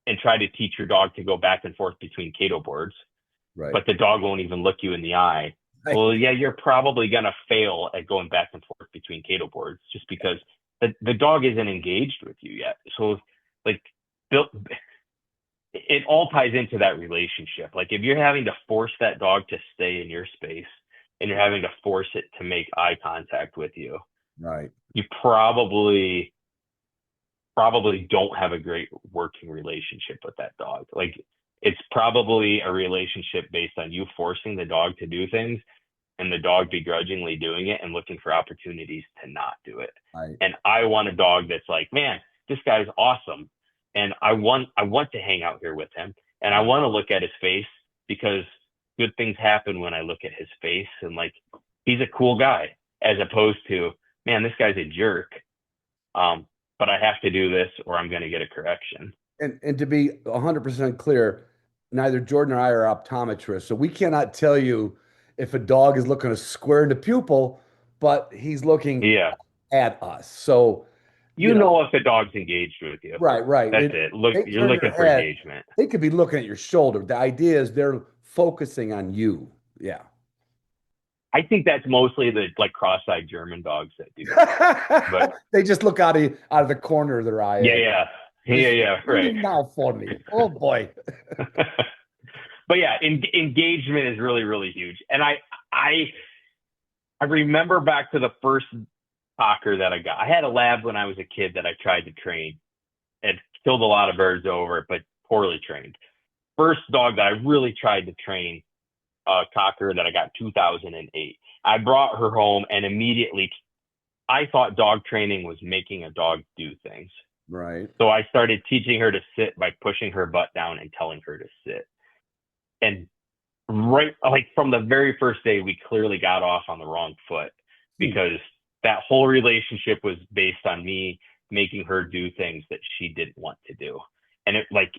and try to teach your dog to go back and forth between Cato boards,
Right.
but the dog won't even look you in the eye.
Right.
Well, yeah, you're probably going to fail at going back and forth between Cato boards just because the dog isn't engaged with you yet. So like it all ties into that relationship. Like if you're having to force that dog to stay in your space and you're having to force it to make eye contact with you,
Right.
you probably don't have a great working relationship with that dog. Like it's probably a relationship based on you forcing the dog to do things and the dog begrudgingly doing it and looking for opportunities to not do it.
Right.
And I want a dog that's like, man, this guy's awesome. And I want to hang out here with him. And I want to look at his face because good things happen when I look at his face and like, he's a cool guy as opposed to, man, this guy's a jerk. but I have to do this or I'm going to get a correction.
And to be 100% clear, neither Jordan or I are optometrists, so we cannot tell you if a dog is looking to square in the pupil, but he's looking
Yeah.
at us. So,
You know if the dog's engaged with you.
right, right.
That's it. Look,
They
you're
turn
looking
their
for
head.
engagement.
They could be looking at your shoulder. The idea is they're focusing on you. Yeah.
I think that's mostly the like cross-eyed German dogs that do that. But
they just look out of the corner of their eye.
Right.
Now for me. Oh boy.
But yeah, engagement is really, really huge. And I remember back to the first cocker that I got. I had a lab when I was a kid that I tried to train. It killed a lot of birds over, but poorly trained. First dog that I really tried to train, a cocker that I got 2008. I brought her home and immediately I thought dog training was making a dog do things.
Right.
So I started teaching her to sit by pushing her butt down and telling her to sit. And right, like from the very first day, we clearly got off on the wrong foot because that whole relationship was based on me making her do things that she didn't want to do. And it like,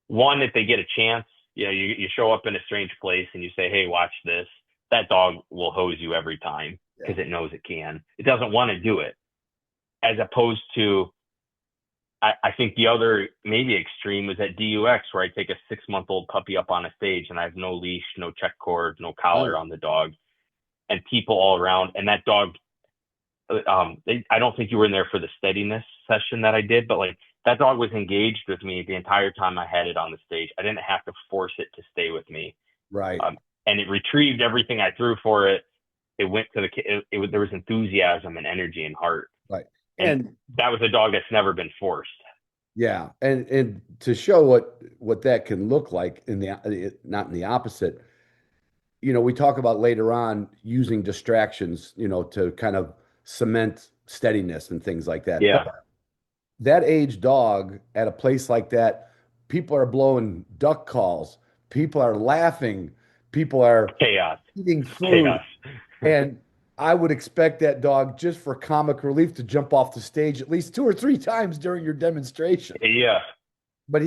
one, if they get a chance, you show up in a strange place and you say, hey, watch this. That dog will hose you every time because it knows it can. It doesn't want to do it. As opposed to, I think the other maybe extreme was at DUX where I take a 6-month-old puppy up on a stage and I have no leash, no check cord, no collar on the dog, and people all around. And that dog, I don't think you were in there for the steadiness session that I did, but like that dog was engaged with me the entire time I had it on the stage. I didn't have to force it to stay with me.
Right.
And it retrieved everything I threw for it. It went to there was enthusiasm and energy and heart.
Right.
And that was a dog that's never been forced.
Yeah. And to show what that can look like not in the opposite, we talk about later on using distractions, to kind of cement steadiness and things like that.
Yeah.
But that age dog at a place like that, people are blowing duck calls, people are laughing, people are
chaos,
eating food. And I would expect that dog, just for comic relief, to jump off the stage at least 2 or 3 times during your demonstration.
Yeah.
But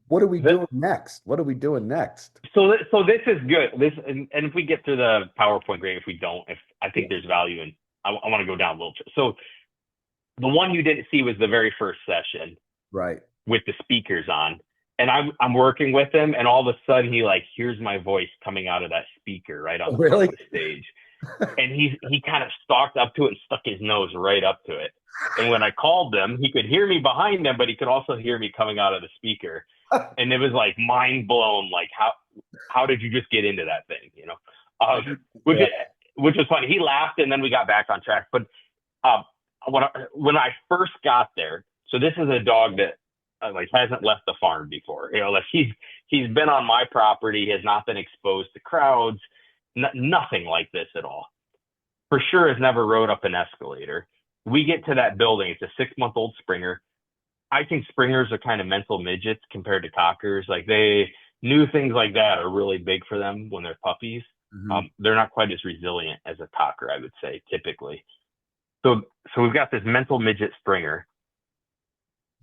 what are we doing next? What are we doing next?
So this is good. And if we get through the PowerPoint, great. If we don't, I think there's value in, I want to go down a little. So the one you didn't see was the very first session,
right,
with the speakers on. And I'm working with him, and all of a sudden he like hears my voice coming out of that speaker right on the stage. And he kind of stalked up to it and stuck his nose right up to it. And when I called him, he could hear me behind him, but he could also hear me coming out of the speaker. And it was like mind blown. Like how did you just get into that thing? Which was funny. He laughed, and then we got back on track. But when I first got there, so this is a dog that like hasn't left the farm before. Like he's been on my property, has not been exposed to crowds, nothing like this at all. For sure, has never rode up an escalator. We get to that building. It's a 6-month-old Springer. I think Springers are kind of mental midgets compared to Cockers. Like new things like that are really big for them when they're puppies. Mm-hmm. They're not quite as resilient as a Cocker, I would say, typically. So we've got this mental midget Springer.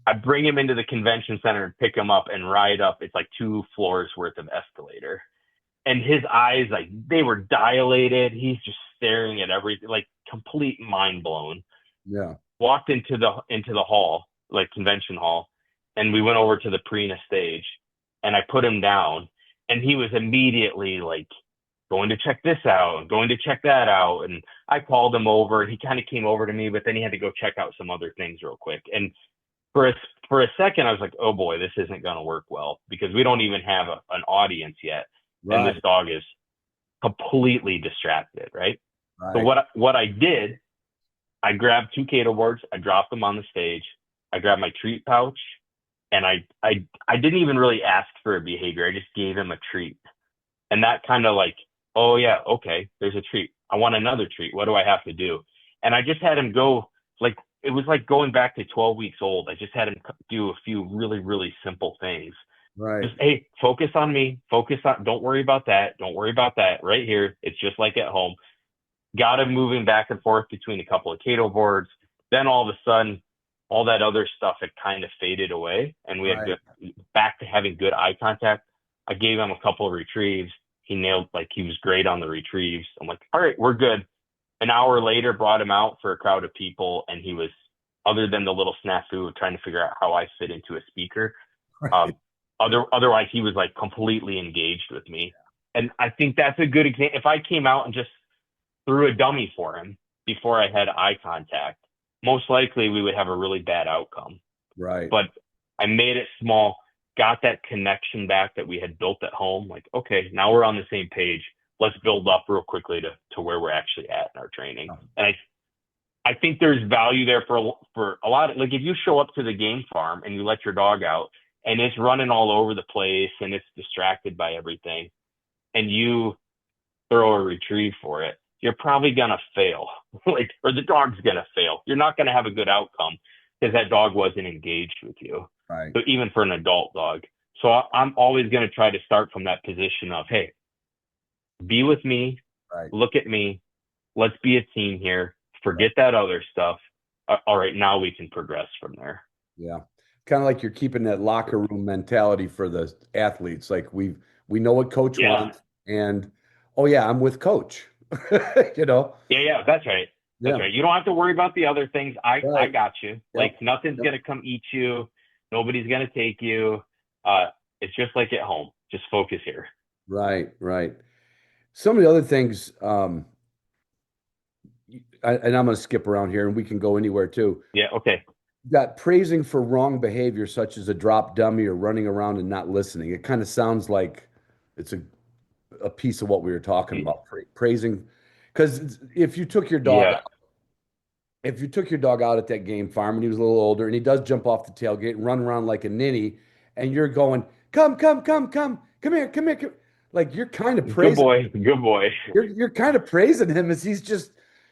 I bring him into the convention center and pick him up and ride up. It's like 2 floors worth of escalator. And his eyes, like they were dilated. He's just staring at everything, like complete mind blown.
Yeah.
Walked into the hall, like convention hall, and we went over to the Purina stage, and I put him down, and he was immediately like going to check this out, going to check that out. And I called him over, and he kind of came over to me, but then he had to go check out some other things real quick. And for a second, I was like, oh boy, this isn't going to work well, because we don't even have an audience yet. Right. And this dog is completely distracted, right? So what I did, I grabbed 2 Cato Boards, I dropped them on the stage, I grabbed my treat pouch, and I didn't even really ask for a behavior. I just gave him a treat. And that kind of like, oh yeah, okay, there's a treat. I want another treat. What do I have to do? And I just had him go, like, it was like going back to 12 weeks old. I just had him do a few really, really simple things.
Right.
Just, hey, focus on me. Don't worry about that. Don't worry about that. Right here. It's just like at home. Got him moving back and forth between a couple of Cato Boards. Then all of a sudden, all that other stuff had kind of faded away, and we had
Right.
good, back to having good eye contact. I gave him a couple of retrieves. He nailed, like, he was great on the retrieves. I'm like, all right, we're good. An hour later, brought him out for a crowd of people, and he was, other than the little snafu of trying to figure out how I fit into a speaker,
Right.
um, otherwise he was like completely engaged with me. And I think that's a good example. If I came out and just threw a dummy for him before I had eye contact, most likely we would have a really bad outcome.
Right.
But I made it small, got that connection back that we had built at home. Like, okay, now we're on the same page. Let's build up real quickly to where we're actually at in our training. And I think there's value there for a lot of, like, if you show up to the game farm and you let your dog out and it's running all over the place and it's distracted by everything, and you throw a retrieve for it, you're probably gonna fail. Like, or the dog's gonna fail. You're not gonna have a good outcome because that dog wasn't engaged with you.
Right.
So even for an adult dog. So I'm always gonna try to start from that position of, hey, be with me,
Right.
look at me, let's be a team here. Forget that other stuff. All right, now we can progress from there.
Yeah. Kind of like you're keeping that locker room mentality for the athletes. Like we know what coach
Yeah.
wants, and oh yeah, I'm with coach. You know?
Yeah, that's right. That's
Yeah.
right. You don't have to worry about the other things. I
Right.
got you.
Yep.
Like, nothing's
Yep.
gonna come eat you. Nobody's gonna take you. It's just like at home. Just focus here.
Right. Right. Some of the other things, and I'm going to skip around here, and we can go anywhere too.
Yeah, okay.
Got praising for wrong behavior, such as a drop dummy or running around and not listening. It kind of sounds like it's a piece of what we were talking about, praising. Because
Yeah.
if you took your dog out at that game farm and he was a little older and he does jump off the tailgate and run around like a ninny, and you're going, come here, come here, come. Like you're kind of
Good
praising,
boy. Good boy.
you're kind of praising him as he's just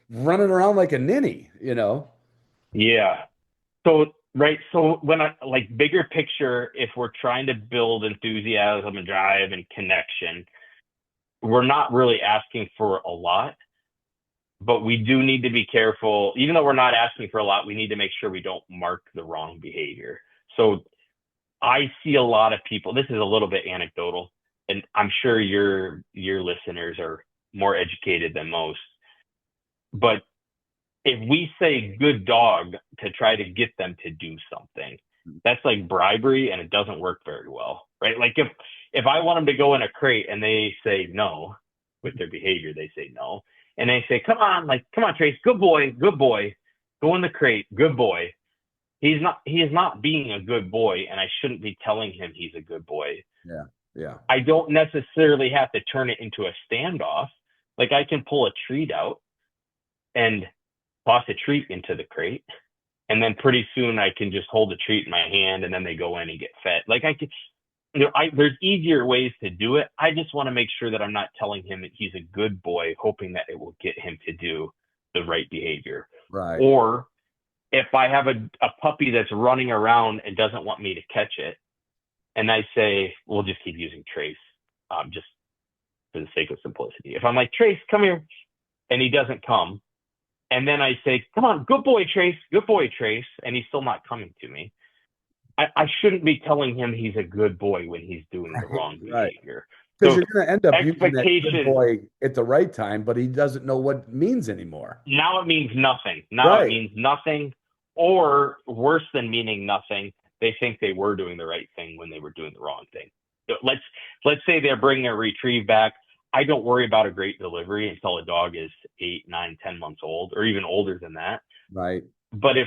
running around like a ninny, you know?
Yeah. So, right. So when I, like, bigger picture, if we're trying to build enthusiasm and drive and connection, we're not really asking for a lot, but we do need to be careful. Even though we're not asking for a lot, we need to make sure we don't mark the wrong behavior. So I see a lot of people, this is a little bit anecdotal, and I'm sure your listeners are more educated than most. But if we say good dog to try to get them to do something, that's like bribery, and it doesn't work very well, right? Like, if I want them to go in a crate and they say no with their behavior, they say no, and they say, come on, Trace, good boy, go in the crate, good boy. He is not being a good boy, and I shouldn't be telling him he's a good boy.
Yeah. Yeah.
I don't necessarily have to turn it into a standoff. Like, I can pull a treat out and toss a treat into the crate, and then pretty soon I can just hold the treat in my hand, and then they go in and get fed. Like, I could, there's easier ways to do it. I just want to make sure that I'm not telling him that he's a good boy, hoping that it will get him to do the right behavior.
Right.
Or if I have a puppy that's running around and doesn't want me to catch it, and I say, we'll just keep using Trace, just for the sake of simplicity. If I'm like, Trace, come here, and he doesn't come, and then I say, come on, good boy, Trace, and he's still not coming to me, I shouldn't be telling him he's a good boy when he's doing the wrong behavior.
Because
So
you're going to end up using that good
expectation,
boy at the right time, but he doesn't know what it means anymore.
now it means nothing. Now it means nothing, or worse than meaning nothing, they think they were doing the right thing when they were doing the wrong thing. So let's say they're bringing a retrieve back. I don't worry about a great delivery until a dog is 8, 9, 10 months old, or even older than that.
Right.
But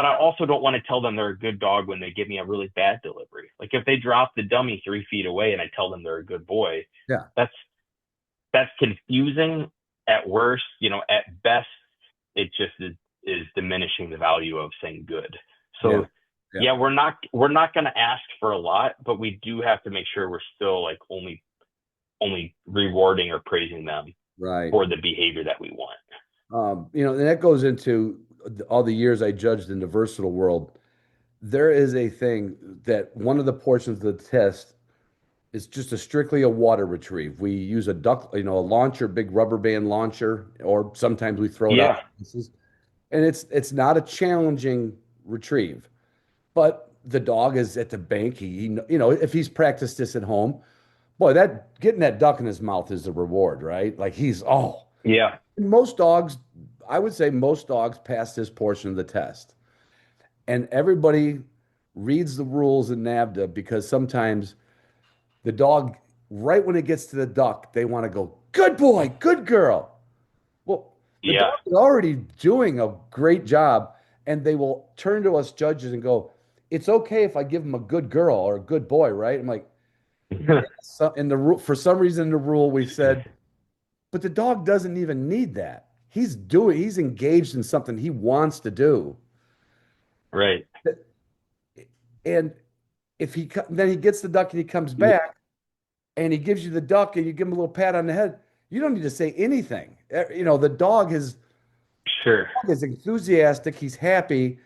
I also don't want to tell them they're a good dog when they give me a really bad delivery. Like, if they drop the dummy 3 feet away and I tell them they're a good boy,
Yeah.
that's confusing at worst. At best, it just is diminishing the value of saying good. So yeah, we're not going to ask for a lot, but we do have to make sure we're still, like, only rewarding or praising them for the behavior that we want.
And that goes into all the years I judged in the versatile world. There is a thing that one of the portions of the test is just strictly a water retrieve. We use a duck, a launcher, big rubber band launcher, or sometimes we throw it out. And it's not a challenging retrieve. But the dog is at the bank. If he's practiced this at home, boy, that getting that duck in his mouth is a reward, right? Like
Yeah.
most dogs, I would say most dogs pass this portion of the test. And everybody reads the rules in NAVDA because sometimes the dog, right when it gets to the duck, they want to go, good boy, good girl. Well, the
Yeah.
dog is already doing a great job, and they will turn to us judges and go, it's okay if I give him a good girl or a good boy, right? I'm like, in the rule, for some reason in the rule, we said, but the dog doesn't even need that. He's engaged in something he wants to do.
Right.
And then he gets the duck and he comes back and he gives you the duck and you give him a little pat on the head. You don't need to say anything. The dog
Sure.
is enthusiastic. He's happy.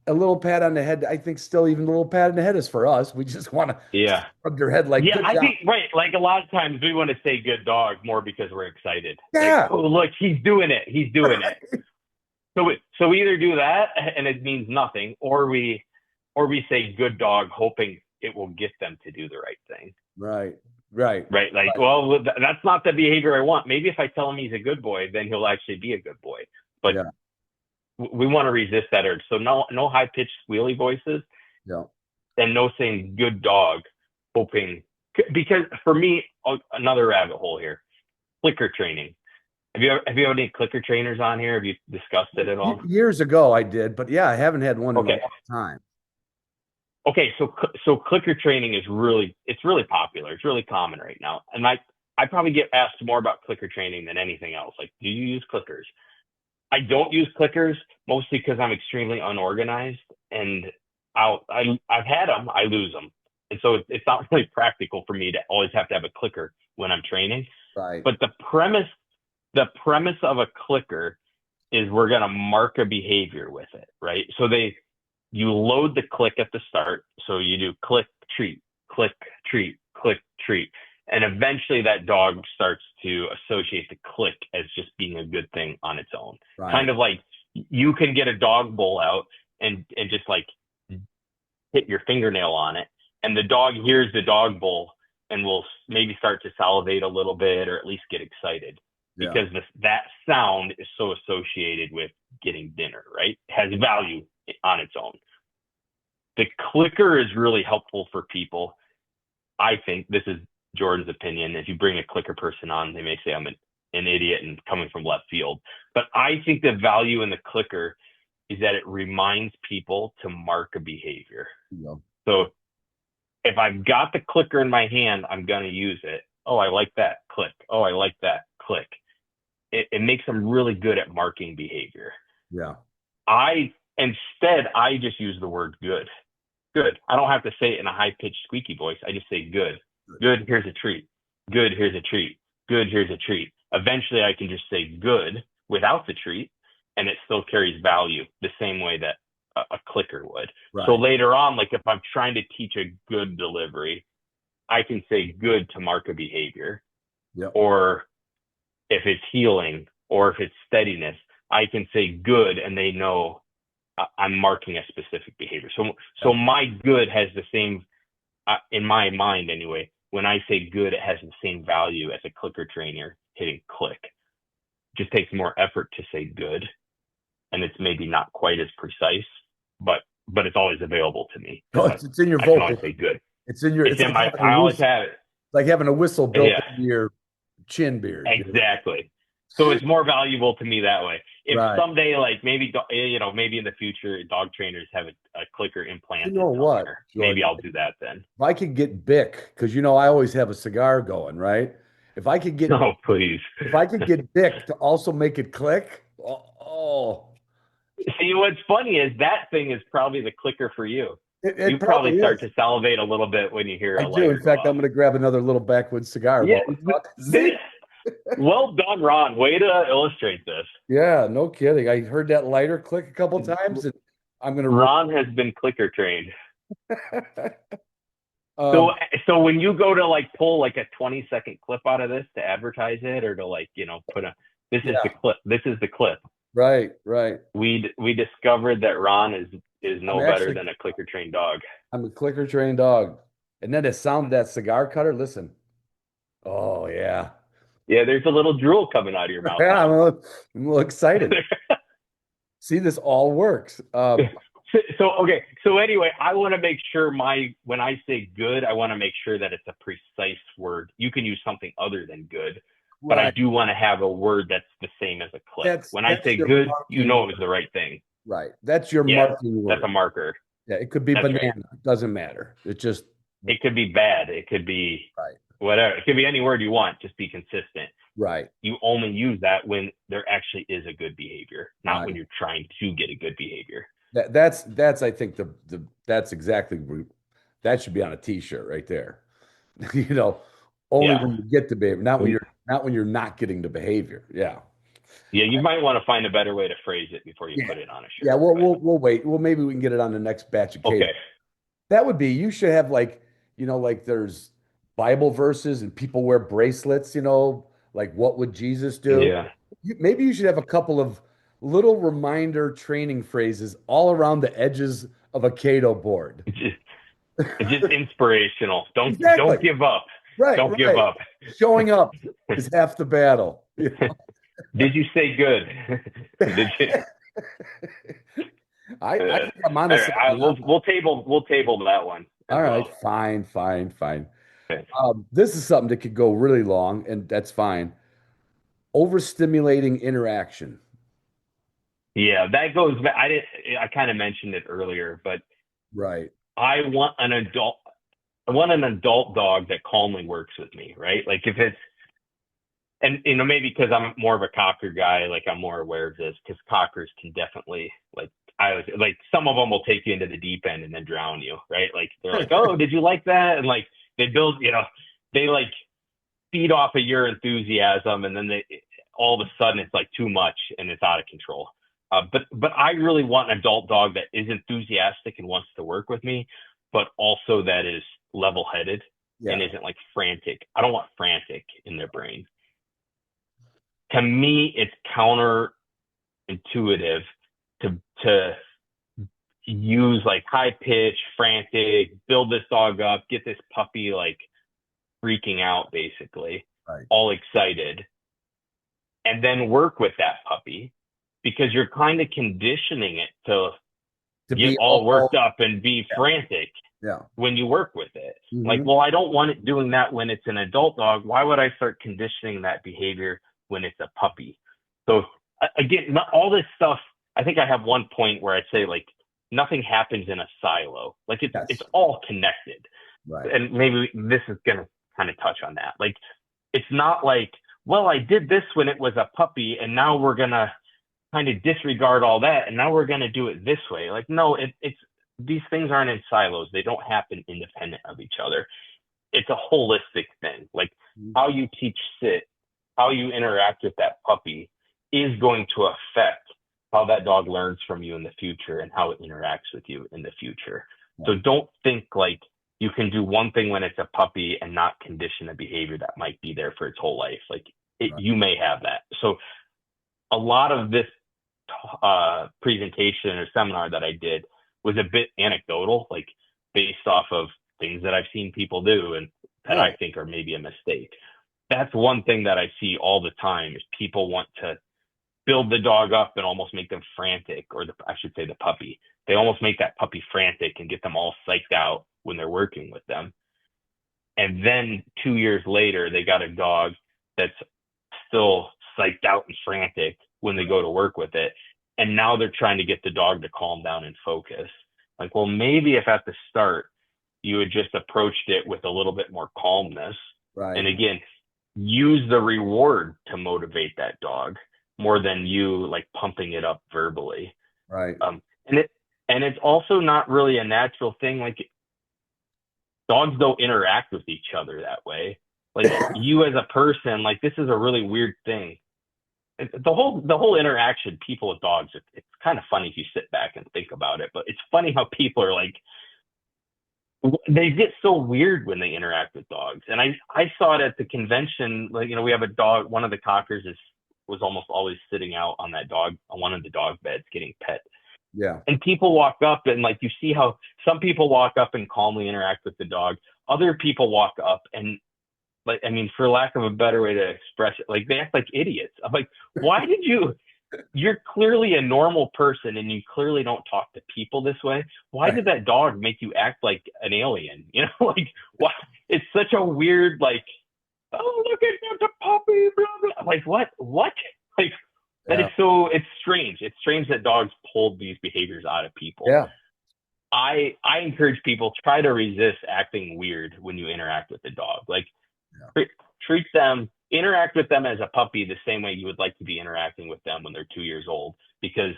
A little pat on the head, I think still even a little pat on the head is for us. We just want to
Yeah.
rub their head like,
Yeah,
good
I
job.
think right. Like a lot of times we want to say good dog more because we're excited.
Yeah.
Like, oh, look, he's doing it. He's doing it. So we either do that and it means nothing, or we say good dog, hoping it will get them to do the right thing.
Right.
Right. Like, well, that's not the behavior I want. Maybe if I tell him he's a good boy, then he'll actually be a good boy. But
Yeah.
we want to resist that urge. So no high pitched squealy voices.
Yeah.
And no saying good dog, hoping, because for me, another rabbit hole here, clicker training. Have you had any clicker trainers on here? Have you discussed it at all?
Years ago I did, but yeah, I haven't had one in a
Okay.
long time.
Okay, so clicker training is really popular. It's really common right now. And I probably get asked more about clicker training than anything else. Like, do you use clickers? I don't use clickers mostly because I'm extremely unorganized, and I've had them, I lose them, and so it's not really practical for me to always have to have a clicker when I'm training.
Right.
But the premise of a clicker is we're gonna mark a behavior with it, right? So you load the click at the start, so you do click, treat, click, treat, click, treat. And eventually that dog starts to associate the click as just being a good thing on its own.
Right.
Kind of like you can get a dog bowl out and just like hit your fingernail on it, and the dog hears the dog bowl and will maybe start to salivate a little bit or at least get excited because that sound is so associated with getting dinner, right? It has value on its own. The clicker is really helpful for people. I think this is Jordan's opinion. If you bring a clicker person on, they may say I'm an idiot and coming from left field. But I think the value in the clicker is that it reminds people to mark a behavior.
Yeah.
So if I've got the clicker in my hand, I'm going to use it. Oh, I like that. Click. Oh, I like that. Click. It makes them really good at marking behavior.
Yeah.
I just use the word good. Good. I don't have to say it in a high-pitched squeaky voice. I just say good. Good, here's a treat. Good, here's a treat. Good, here's a treat. Eventually, I can just say good without the treat, and it still carries value the same way that a clicker would.
Right.
So later on, like if I'm trying to teach a good delivery, I can say good to mark a behavior.
Yep.
Or if it's healing or if it's steadiness, I can say good and they know I'm marking a specific behavior. So my good has the same, in my mind anyway, when I say good, it has the same value as a clicker trainer hitting click. It just takes more effort to say good, and it's maybe not quite as precise, but it's always available to me.
Oh, it's in your
I can
vocal.
always say good.
It's in your.
It's in my. I always have it.
Like having a whistle built
Yeah.
into your chin beard.
Exactly. So it's more valuable to me that way. If
Right.
someday, like maybe maybe in the future, dog trainers have a clicker implanted.
You know what,
somewhere, maybe
Jordan?
I'll do that then.
If I could get Bic, because I always have a cigar going, right? If I could get
Oh, please.
if I could get Bic to also make it click, oh.
See, what's funny is that thing is probably the clicker for you.
It
You probably start
is.
to salivate a little bit when you hear
I
a
do.
lighter
In fact,
go
I'm
off.
going to grab another little backwood cigar.
Yeah.
while we talk. See?
Well done, Ron. Way to illustrate this.
Yeah, no kidding. I heard that lighter click a couple times, and I'm going to.
Ron has been clicker trained.
Um,
So when you go to like pull like a 20-second clip out of this to advertise it, or to like put this is the clip. This is the clip.
Right, right.
We discovered that Ron is
I'm
no better
actually
than a clicker trained dog.
I'm a clicker trained dog. And then the sound of that cigar cutter, listen. Oh yeah.
Yeah, there's a little drool coming out of your mouth
Yeah,
now.
I'm a little excited. See, this all works.
So okay. So anyway, I want to make sure when I say good, I want to make sure that it's a precise word. You can use something other than good, but I
Right.
do want to have a word that's the same as a click. When I
That's
say
your
good, you
marking
know it was
word.
the right thing.
Right. That's your
Yeah,
marking
that's a
word.
marker.
Yeah, it could be
That's right.
banana. It doesn't matter. It just
It could be bad. It could be
right.
whatever. It could be any word you want. Just be consistent.
Right.
You only use that when there actually is a good behavior, not when
Right.
you're trying to get a good behavior.
That's I think the that's exactly that should be on a t-shirt right there. You know, only
Yeah.
when you get the behavior, not when you're not getting the behavior. Yeah.
Yeah, you might want to find a better way to phrase it before you
Yeah.
put it on a
Yeah,
shirt. But
we'll wait. Well, maybe we can get it on the next batch of Cato.
okay.
That would be, you should have like, like there's Bible verses and people wear bracelets, like what would Jesus do?
Yeah.
Maybe you should have a couple of little reminder training phrases all around the edges of a Cato board.
It's just inspirational. Don't
Exactly.
give up.
Right,
Don't give
right.
up.
Showing up is half the battle.
Did you say good? Did you?
I think I'm
All
onto
right,
something.
we'll table that one as
All right,
well.
fine, fine, fine.
Okay.
This is something that could go really long, and that's fine. Overstimulating interaction.
Yeah, that goes back. I kind of mentioned it earlier, but
Right.
I want an adult. I want an adult dog that calmly works with me, right? Like if it's, and maybe because I'm more of a cocker guy, like I'm more aware of this because cockers can definitely like I was like some of them will take you into the deep end and then drown you, right? Like they're like, oh, did you like that? And like they build, they like feed off of your enthusiasm, and then all of a sudden it's like too much and it's out of control. But I really want an adult dog that is enthusiastic and wants to work with me, but also that is level-headed and
Yeah.
isn't like frantic. I don't want frantic in their brain. To me, it's counterintuitive to use like high pitch, frantic, build this dog up, get this puppy like freaking out, basically,
Right.
all excited, and then work with that puppy because you're kind of conditioning it to
To
get
be
all worked up and be
yeah.
frantic
Yeah.
when you work with it. Like,
Mhm.
well, I don't want it doing that when it's an adult dog. Why would I start conditioning that behavior when it's a puppy? So again, not all this stuff. I think I have one point where I say like nothing happens in a silo. Like it's
Yes.
all connected.
Right.
And maybe this is gonna kind of touch on that. Like it's not like, well, I did this when it was a puppy, and now we're gonna kind of disregard all that, and now we're gonna do it this way. Like, no, it's these things aren't in silos. They don't happen independent of each other. It's a holistic thing. Like
Mhm.
how you teach sit, how you interact with that puppy is going to affect how that dog learns from you in the future and how it interacts with you in the future.
Yeah.
So don't think like you can do one thing when it's a puppy and not condition a behavior that might be there for its whole life. Like
Right.
you may have that. So a lot of this presentation or seminar that I did was a bit anecdotal, like based off of things that I've seen people do and that
Yeah.
I think are maybe a mistake. That's one thing that I see all the time is people want to build the dog up and almost make them frantic, or I should say the puppy. They almost make that puppy frantic and get them all psyched out when they're working with them. And then 2 years later, they got a dog that's still psyched out and frantic when they go to work with it. And now they're trying to get the dog to calm down and focus. Like, well, maybe if at the start you had just approached it with a little bit more calmness.
Right.
And again, use the reward to motivate that dog more than you like pumping it up verbally.
Right.
And it's also not really a natural thing. Like dogs don't interact with each other that way. Like you as a person, like this is a really weird thing. The whole interaction, people with dogs, it's kind of funny if you sit back and think about it. But it's funny how people are like, they get so weird when they interact with dogs. And I saw it at the convention. Like, we have a dog, one of the cockers is was almost always sitting out on one of the dog beds getting pet.
Yeah.
And people walk up and like you see how some people walk up and calmly interact with the dog. Other people walk up and like, I mean, for lack of a better way to express it, like they act like idiots. I'm like, why did you're clearly a normal person and you clearly don't talk to people this way. Why did that dog make you act like an alien? You know, like why? It's such a weird, like, oh, look at the puppy, blah, blah. I'm like, what? Like, that is so, it's strange. It's strange that dogs pulled these behaviors out of people.
Yeah.
I encourage people, try to resist acting weird when you interact with the dog. Like, treat them, interact with them as a puppy the same way you would like to be interacting with them when they're 2 years old, because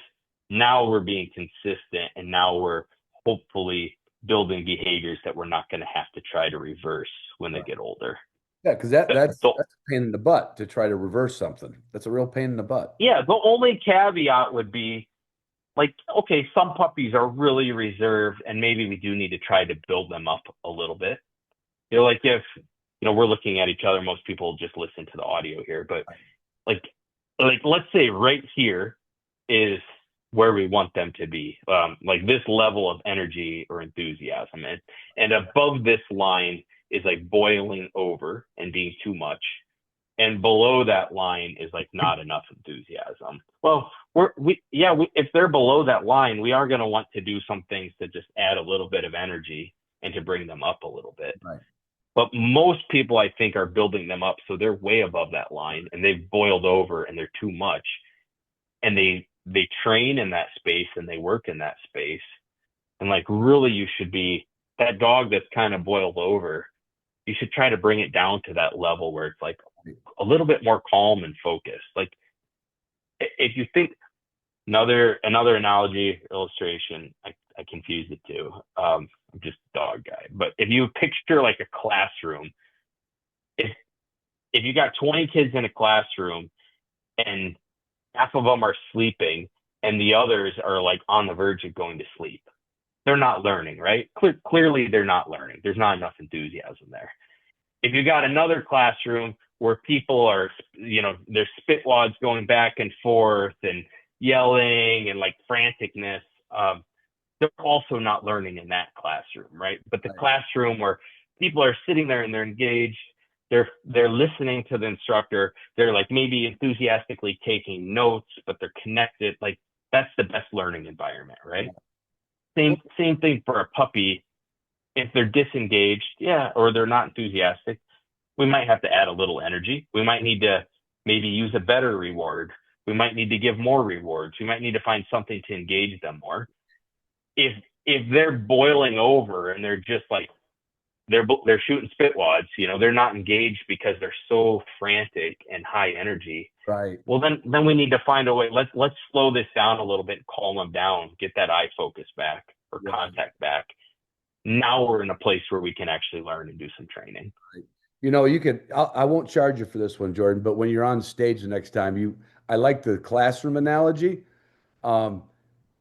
now we're being consistent and now we're hopefully building behaviors that we're not going to have to try to reverse when they get older.
Yeah, because that's a pain in the butt to try to reverse something. That's a real pain in the butt.
Yeah, the only caveat would be, like, okay, some puppies are really reserved and maybe we do need to try to build them up a little bit. You know, like if, you know, we're looking at each other, most people just listen to the audio here, but like let's say right here is where we want them to be, like this level of energy or enthusiasm, and above this line is like boiling over and being too much, and below that line is like not enough enthusiasm. Well, if they're below that line, we are going to want to do some things to just add a little bit of energy and to bring them up a little bit.
Right.
But most people, I think, are building them up so they're way above that line and they've boiled over and they're too much, and they train in that space and they work in that space. And like, really, you should be that dog that's kind of boiled over. You should try to bring it down to that level where it's like a little bit more calm and focused. Like, if you think another analogy illustration, I confused it too. I'm just a dog guy, but if you picture like a classroom, if you got 20 kids in a classroom and half of them are sleeping and the others are like on the verge of going to sleep, they're not learning, right? Clearly they're not learning. There's not enough enthusiasm there. If you got another classroom where people are, you know, there's spitwads going back and forth and yelling and like franticness, they're also not learning in that classroom, right? But the classroom where people are sitting there and they're engaged, they're listening to the instructor, they're like maybe enthusiastically taking notes, but they're connected. Like, that's the best learning environment, right? Same thing for a puppy. If they're disengaged, or they're not enthusiastic, we might have to add a little energy. We might need to maybe use a better reward. We might need to give more rewards. We might need to find something to engage them more. If they're boiling over and they're just like, they're shooting spitwads, you know, they're not engaged because they're so frantic and high energy.
Right.
Well, then we need to find a way. Let's slow this down a little bit and calm them down, get that eye focus back or contact back. Now we're in a place where we can actually learn and do some training.
Right. You know, I won't charge you for this one, Jordan, but when you're on stage the next time, I like the classroom analogy.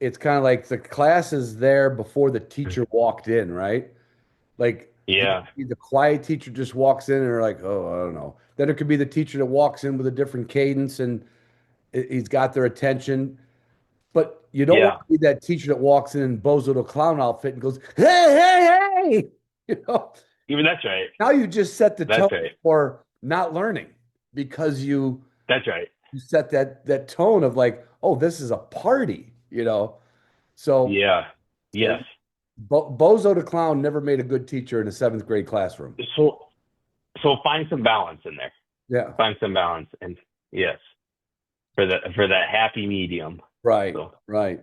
It's kind of like the class is there before the teacher walked in, right? Like, the quiet teacher just walks in and they're like, oh, I don't know. Then it could be the teacher that walks in with a different cadence and he's got their attention. But you don't want to be that teacher that walks in Bozo the Clown outfit and goes, hey, hey, hey. You know?
Even that's right.
Now you just set the tone for not learning because
That's right.
You set that tone of like, oh, this is a party, you know? So
yes.
Bozo the Clown never made a good teacher in a 7th grade classroom.
So find some balance in there.
Yeah.
Find some balance, and yes, for that happy medium.
Right.
So.
Right.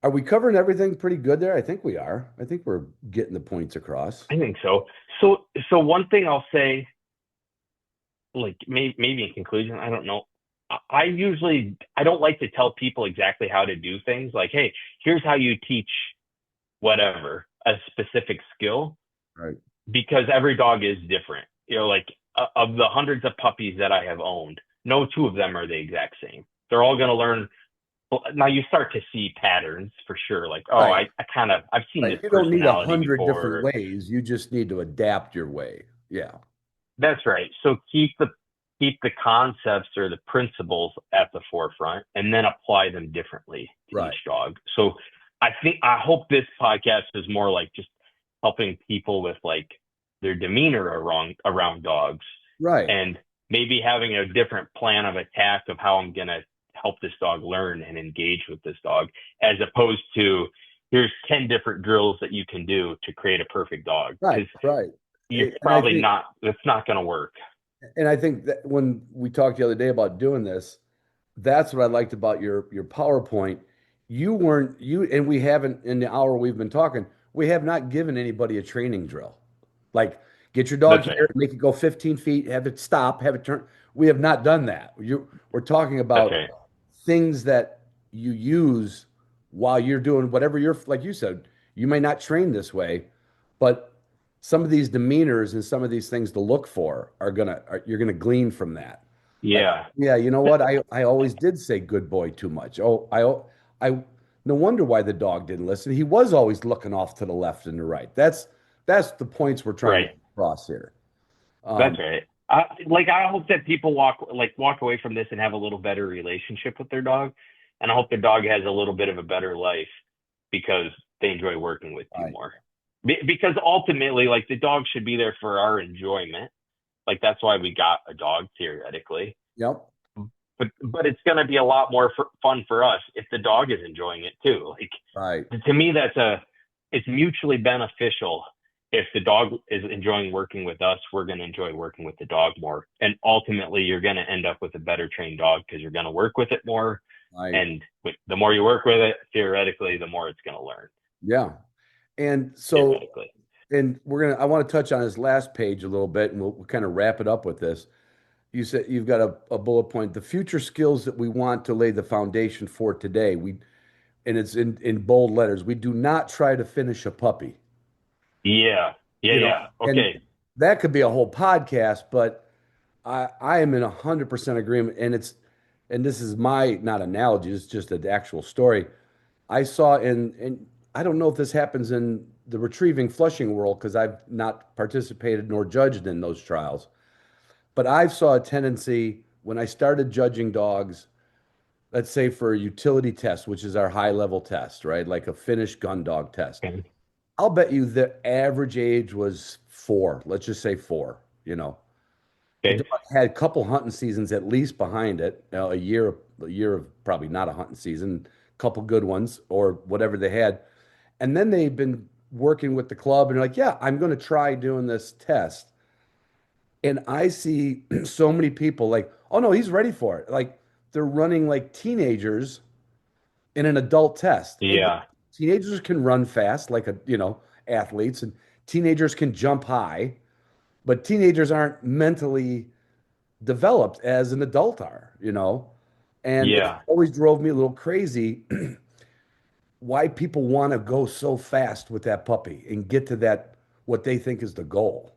Are we covering everything pretty good there? I think we are. I think we're getting the points across.
I think so. So one thing I'll say, like maybe in conclusion, I don't know. I don't like to tell people exactly how to do things. Like, hey, here's how you teach whatever, a specific skill.
Right.
Because every dog is different. You know, like of the hundreds of puppies that I have owned, no two of them are the exact same. They're all going to learn. Now you start to see patterns for sure. Like, oh,
right.
I've seen this.
You don't need 100
before.
different ways. You just need to adapt your way. Yeah.
That's right. So keep keep the concepts or the principles at the forefront and then apply them differently to
Right.
each dog. So I hope this podcast is more like just helping people with like their demeanor around dogs,
Right.
and maybe having a different plan of attack of how I'm going to help this dog learn and engage with this dog, as opposed to here's 10 different drills that you can do to create a perfect dog.
Right. Right.
You're
And
probably it's not going to work.
And I think that when we talked the other day about doing this, that's what I liked about your PowerPoint. And we haven't, in the hour we've been talking, we have not given anybody a training drill. Like, get your dog
That's
here,
right.
make it go 15 feet, have it stop, have it turn. We have not done that. We're talking
That's
about
right.
things that you use while you're doing whatever like you said, you may not train this way, but some of these demeanors and some of these things to look for you're gonna glean from that. Like,
Yeah.
yeah, you know what? I always did say good boy too much. I no wonder why the dog didn't listen. He was always looking off to the left and the right. That's the points we're trying to
Right.
cross here.
That's right. I hope that people walk away from this and have a little better relationship with their dog, and I hope their dog has a little bit of a better life because they enjoy working with you
Right.
more. Because ultimately, like, the dog should be there for our enjoyment. Like, that's why we got a dog theoretically.
Yep.
But it's going to be a lot more fun for us if the dog is enjoying it too. Like,
Right.
to me, it's mutually beneficial. If the dog is enjoying working with us, we're going to enjoy working with the dog more. And ultimately, you're going to end up with a better trained dog because you're going to work with it more.
Right.
And the more you work with it, theoretically, the more it's going to learn.
Yeah. And so,
Theoretically.
and I want to touch on his last page a little bit, and we'll kind of wrap it up with this. You said you've got a bullet point, the future skills that we want to lay the foundation for today. And it's in bold letters. We do not try to finish a puppy.
Yeah. Yeah.
You know,
Yeah.
and
Okay.
that could be a whole podcast, but I am in 100% agreement. And this is my, not analogy, it's just an actual story. I saw and I don't know if this happens in the retrieving flushing world because I've not participated nor judged in those trials. But I saw a tendency when I started judging dogs, let's say for a utility test, which is our high level test, right? Like a finished gun dog test.
Okay.
I'll bet you the average age was 4. Let's just say 4, you know. The
Okay.
dog had a couple hunting seasons at least behind it, a year of probably not a hunting season, a couple good ones or whatever they had. And then they've been working with the club and they're like, yeah, I'm going to try doing this test. And I see so many people like, oh no, he's ready for it. Like they're running like teenagers in an adult test. And
Yeah.
teenagers can run fast, like athletes, and teenagers can jump high, but teenagers aren't mentally developed as an adult are. And it
Yeah.
always drove me a little crazy why people want to go so fast with that puppy and get to that what they think is the goal.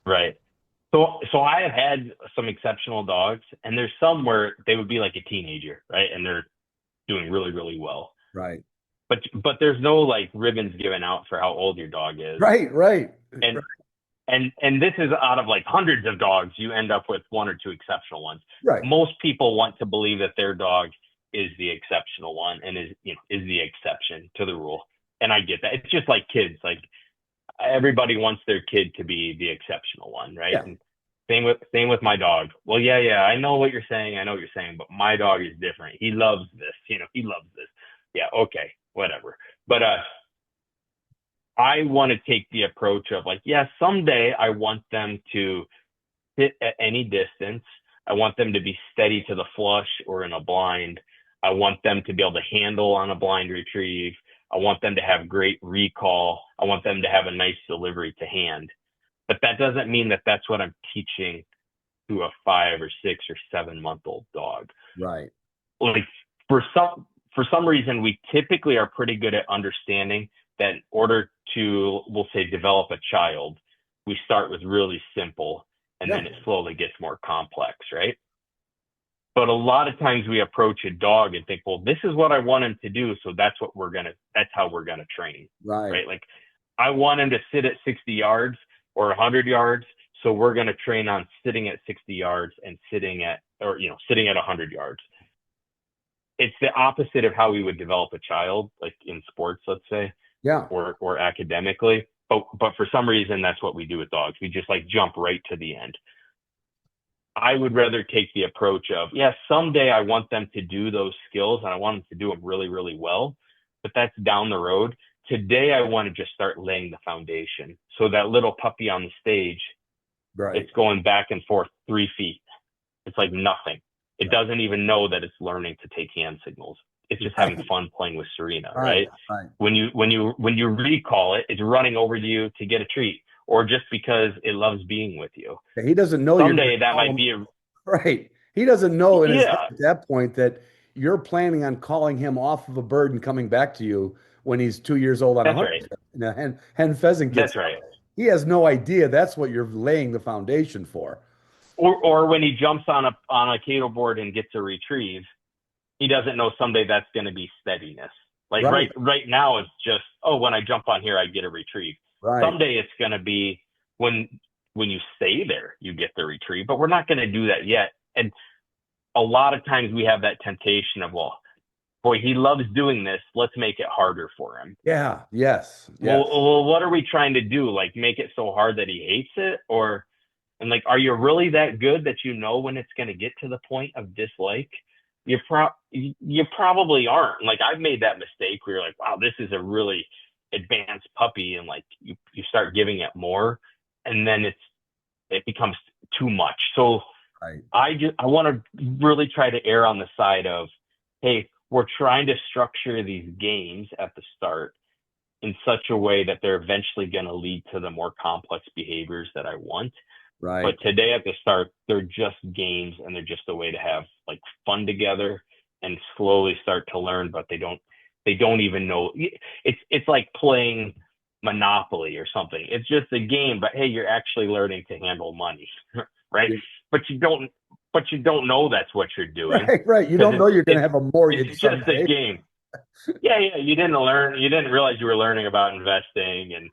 Right. So I have had some exceptional dogs, and there's some where they would be like a teenager, right? And they're doing really, really well.
Right.
But there's no like ribbons given out for how old your dog is.
Right.
And and this is out of like hundreds of dogs, you end up with 1 or 2 exceptional ones.
Right.
Most people want to believe that their dog is the exceptional one and is the exception to the rule. And I get that. It's just like kids. Like, everybody wants their kid to be the exceptional one, right?
Yeah.
And same with my dog. Well, yeah, I know what you're saying. I know what you're saying, but my dog is different. He loves this. He loves this. Yeah, okay, whatever. But I want to take the approach of like, yeah, someday I want them to sit at any distance. I want them to be steady to the flush or in a blind. I want them to be able to handle on a blind retrieve. I want them to have great recall. I want them to have a nice delivery to hand. But that doesn't mean that that's what I'm teaching to a 5 or 6 or 7-month-old dog.
Right.
Like, for some reason, we typically are pretty good at understanding that in order to, we'll say, develop a child, we start with really simple and then it slowly gets more complex, right? But a lot of times we approach a dog and think, well, this is what I want him to do, so that's how we're gonna train.
Right.
Like, I want him to sit at 60 yards or 100 yards, So we're going to train on sitting at 60 yards and sitting at 100 yards. It's the opposite of how we would develop a child, like in sports, let's say,
Yeah.
or academically. But for some reason, that's what we do with dogs. We just like jump right to the end. I would rather take the approach of, yeah, someday I want them to do those skills and I want them to do them really, really well, but that's down the road. Today, I want to just start laying the foundation. So that little puppy on the stage,
Right.
it's going back and forth 3 feet. It's like nothing. It doesn't even know that it's learning to take hand signals. It's just having fun playing with Serena, right?
Right.
When you recall it, it's running over to you to get a treat, or just because it loves being with you.
He doesn't know you're
Someday
gonna
that
call
might
him.
be a
Right. He doesn't know in his head
yeah.
at that point that you're planning on calling him off of a bird and coming back to you when he's 2 years old on a
That's
hunt.
right.
And a hen pheasant gets
That's right.
he has no idea that's what you're laying the foundation for.
Or when he jumps on a Cato board and gets a retrieve, he doesn't know someday that's going to be steadiness. Like
Right.
right now, it's just, oh, when I jump on here, I get a retrieve.
Right.
Someday it's going to be when you stay there, you get the retrieve. But we're not going to do that yet. And a lot of times we have that temptation of, well, boy, he loves doing this. Let's make it harder for him.
Yeah. Yes.
Well, what are we trying to do? Like make it so hard that he hates it, and like, are you really that good that you know when it's going to get to the point of dislike? You probably aren't. Like I've made that mistake where you're like, wow, this is a really advanced puppy, and like you start giving it more, and then it becomes too much. So
Right.
I want to really try to err on the side of, hey, we're trying to structure these games at the start in such a way that they're eventually going to lead to the more complex behaviors that I want.
Right.
But today at the start, they're just games, and they're just a way to have like fun together and slowly start to learn, but they don't even know. It's like playing Monopoly or something. It's just a game, but hey, you're actually learning to handle money, right?
Yeah.
But you don't know that's what you're doing.
Right. Right. You don't know you're going to have a mortgage
It's just
someday.
a game. Yeah. You didn't realize you were learning about investing and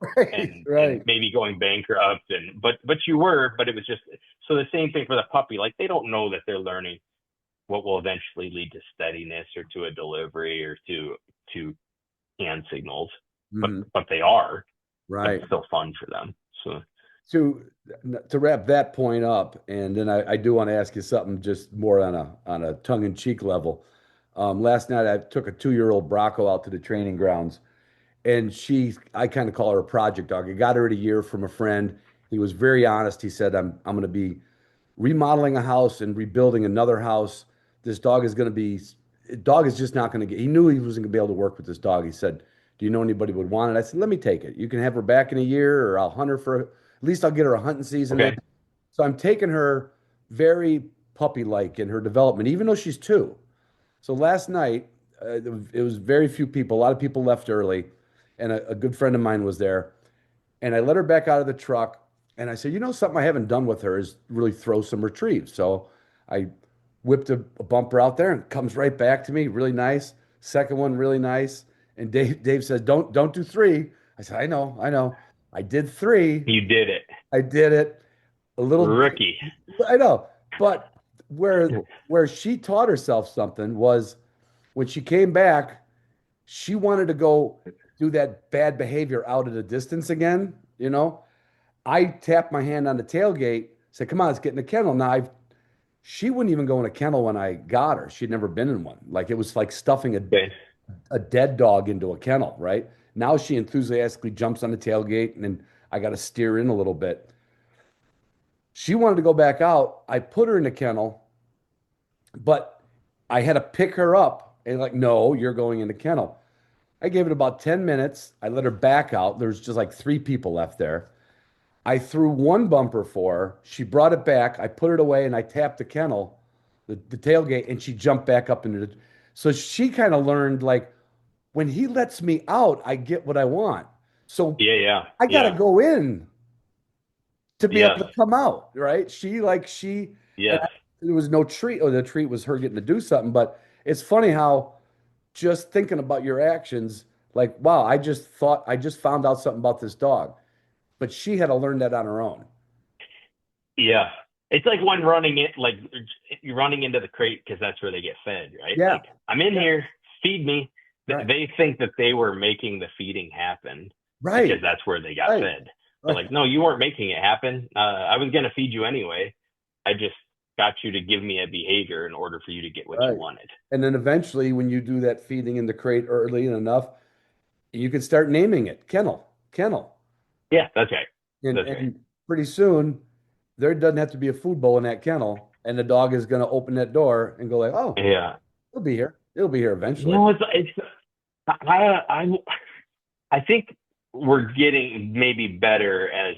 Right.
and maybe going bankrupt, but you were, but it was just, so the same thing for the puppy. Like they don't know that they're learning what will eventually lead to steadiness or to a delivery or to hand signals,
Mhm.
but they are, but
Right.
it's still fun for them. So
To wrap that point up, and then I do want to ask you something just more on a tongue-in-cheek level. Last night I took a 2-year-old Bracco out to the training grounds, and I kind of call her a project dog. I got her at a year from a friend. He was very honest. He said, I'm going to be remodeling a house and rebuilding another house. This dog is going to be, dog is just not going to get, he knew he wasn't going to be able to work with this dog. He said, do you know anybody who would want it? I said, let me take it. You can have her back in a year, or I'll hunt her at least I'll get her a hunting season in.
okay,
So I'm taking her very puppy-like in her development, even though she's 2. So last night, it was very few people. A lot of people left early, and a good friend of mine was there. And I let her back out of the truck, and I said, you know, something I haven't done with her is really throw some retrieves. So I whipped a bumper out there, and comes right back to me, really nice. Second one, really nice. And Dave says, don't do 3. I said, I know. I did 3.
you did it,
I did it. A little,
rookie.
I know, but where she taught herself something was when she came back, she wanted to go do that bad behavior out at a distance again. You know, I tapped my hand on the tailgate, said, "Come on, let's get in the kennel." Now, she wouldn't even go in a kennel when I got her. She'd never been in one. Like it was like stuffing
Okay.
a dead dog into a kennel, right? Now she enthusiastically jumps on the tailgate, and then I got to steer in a little bit. She wanted to go back out. I put her in the kennel, but I had to pick her up and like, no, you're going in the kennel. I gave it about 10 minutes. I let her back out. There's just like 3 people left there. I threw one bumper for her. She brought it back. I put it away and I tapped the kennel, the tailgate, and she jumped back up into the. So she kind of learned like when he lets me out, I get what I want. So
Yeah.
I got to go in to be able
Yes.
to come out, right? She and
Yes.
there was no treat, or the treat was her getting to do something. But it's funny how just thinking about your actions, like, wow, I just found out something about this dog, but she had to learn that on her own.
Yeah. It's like when running it, like you're running into the crate because that's where they get fed, right?
Yeah.
Like, I'm in here, feed me.
Right.
They think that they were making the feeding happen because
Right.
that's where they got
Right.
fed. But
Right.
like, no, you weren't making it happen. I was going to feed you anyway. I just got you to give me a behavior in order for you to get what you
Right.
wanted.
And then eventually, when you do that feeding in the crate early enough, you can start naming it kennel, kennel.
Yeah, that's right.
And
That's right.
and pretty soon there doesn't have to be a food bowl in that kennel, and the dog is going to open that door and go like, "Oh,
Yeah.
it'll be here. It'll be here eventually."
No, it's I think we're getting maybe better as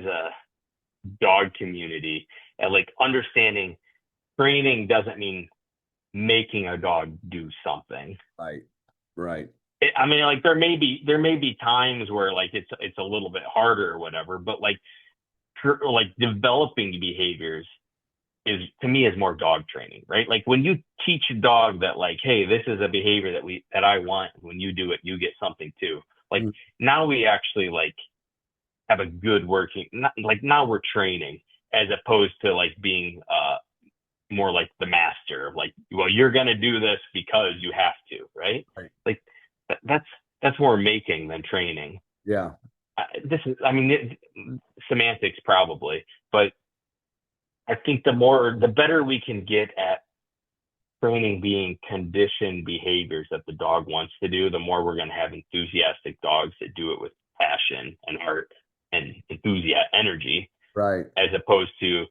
a dog community at like understanding training doesn't mean making a dog do something.
Right. Right.
I mean, like there may be times where like it's a little bit harder or whatever, but like developing behaviors is to me is more dog training, right? Like when you teach a dog that like, hey, this is a behavior that I want. When you do it, you get something too. Like
Mm.
now we actually like have a good working, not, like now we're training as opposed to like being more like the master of like, well, you're gonna do this because you have to, right?
Right.
Like that's more making than training.
Yeah.
This is, I mean, semantics probably, but I think the better we can get at training being conditioned behaviors that the dog wants to do, the more we're going to have enthusiastic dogs that do it with passion and heart and enthusiasm, energy,
Right.
as opposed to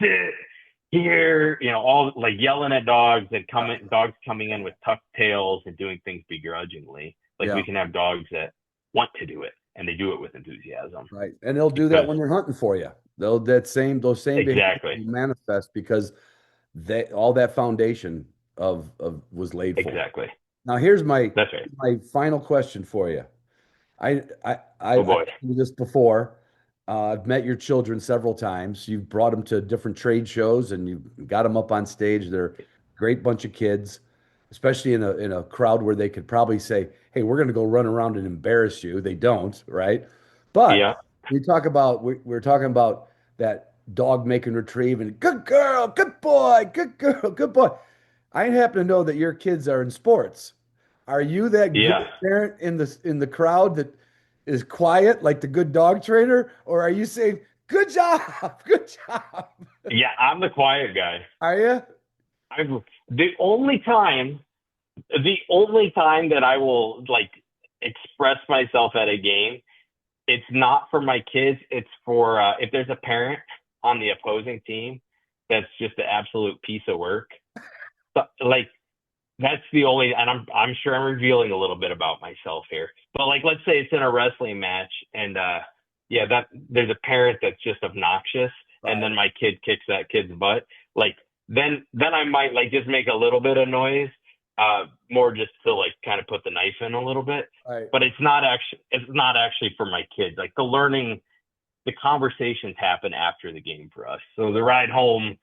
sit here, all like yelling at dogs and dogs coming in with tucked tails and doing things begrudgingly. Like
Yeah.
we can have dogs that want to do it and they do it with enthusiasm.
Right. And they'll do that
Because
when they're hunting for you. Those same behaviors
exactly,
will manifest because all that foundation of was laid for.
exactly.
Now here's
That's right.
my final question for you.
Oh
I've
boy.
told you this before. I've met your children several times. You've brought them to different trade shows and you got them up on stage. They're a great bunch of kids, especially in a crowd where they could probably say, "Hey, we're going to go run around and embarrass you." They don't, right? But
Yeah.
we're talking about that dog making retrieve and good girl, good boy, good girl, good boy. I happen to know that your kids are in sports. Are you that good
Yeah.
parent in the crowd that is quiet like the good dog trainer, or are you saying good job, good job?
Yeah. I'm the quiet guy.
Are you?
I'm the only time that I will like express myself at a game, it's not for my kids. It's for if there's a parent on the opposing team that's just an absolute piece of work. But like that's the only, and I'm sure I'm revealing a little bit about myself here. But like, let's say it's in a wrestling match, and yeah, that there's a parent that's just obnoxious, and
Right,
then my kid kicks that kid's butt. Like then I might like just make a little bit of noise, more just to like kind of put the knife in a little bit.
right.
But it's not actually for my kids. Like the conversations happen after the game for us. So the ride home,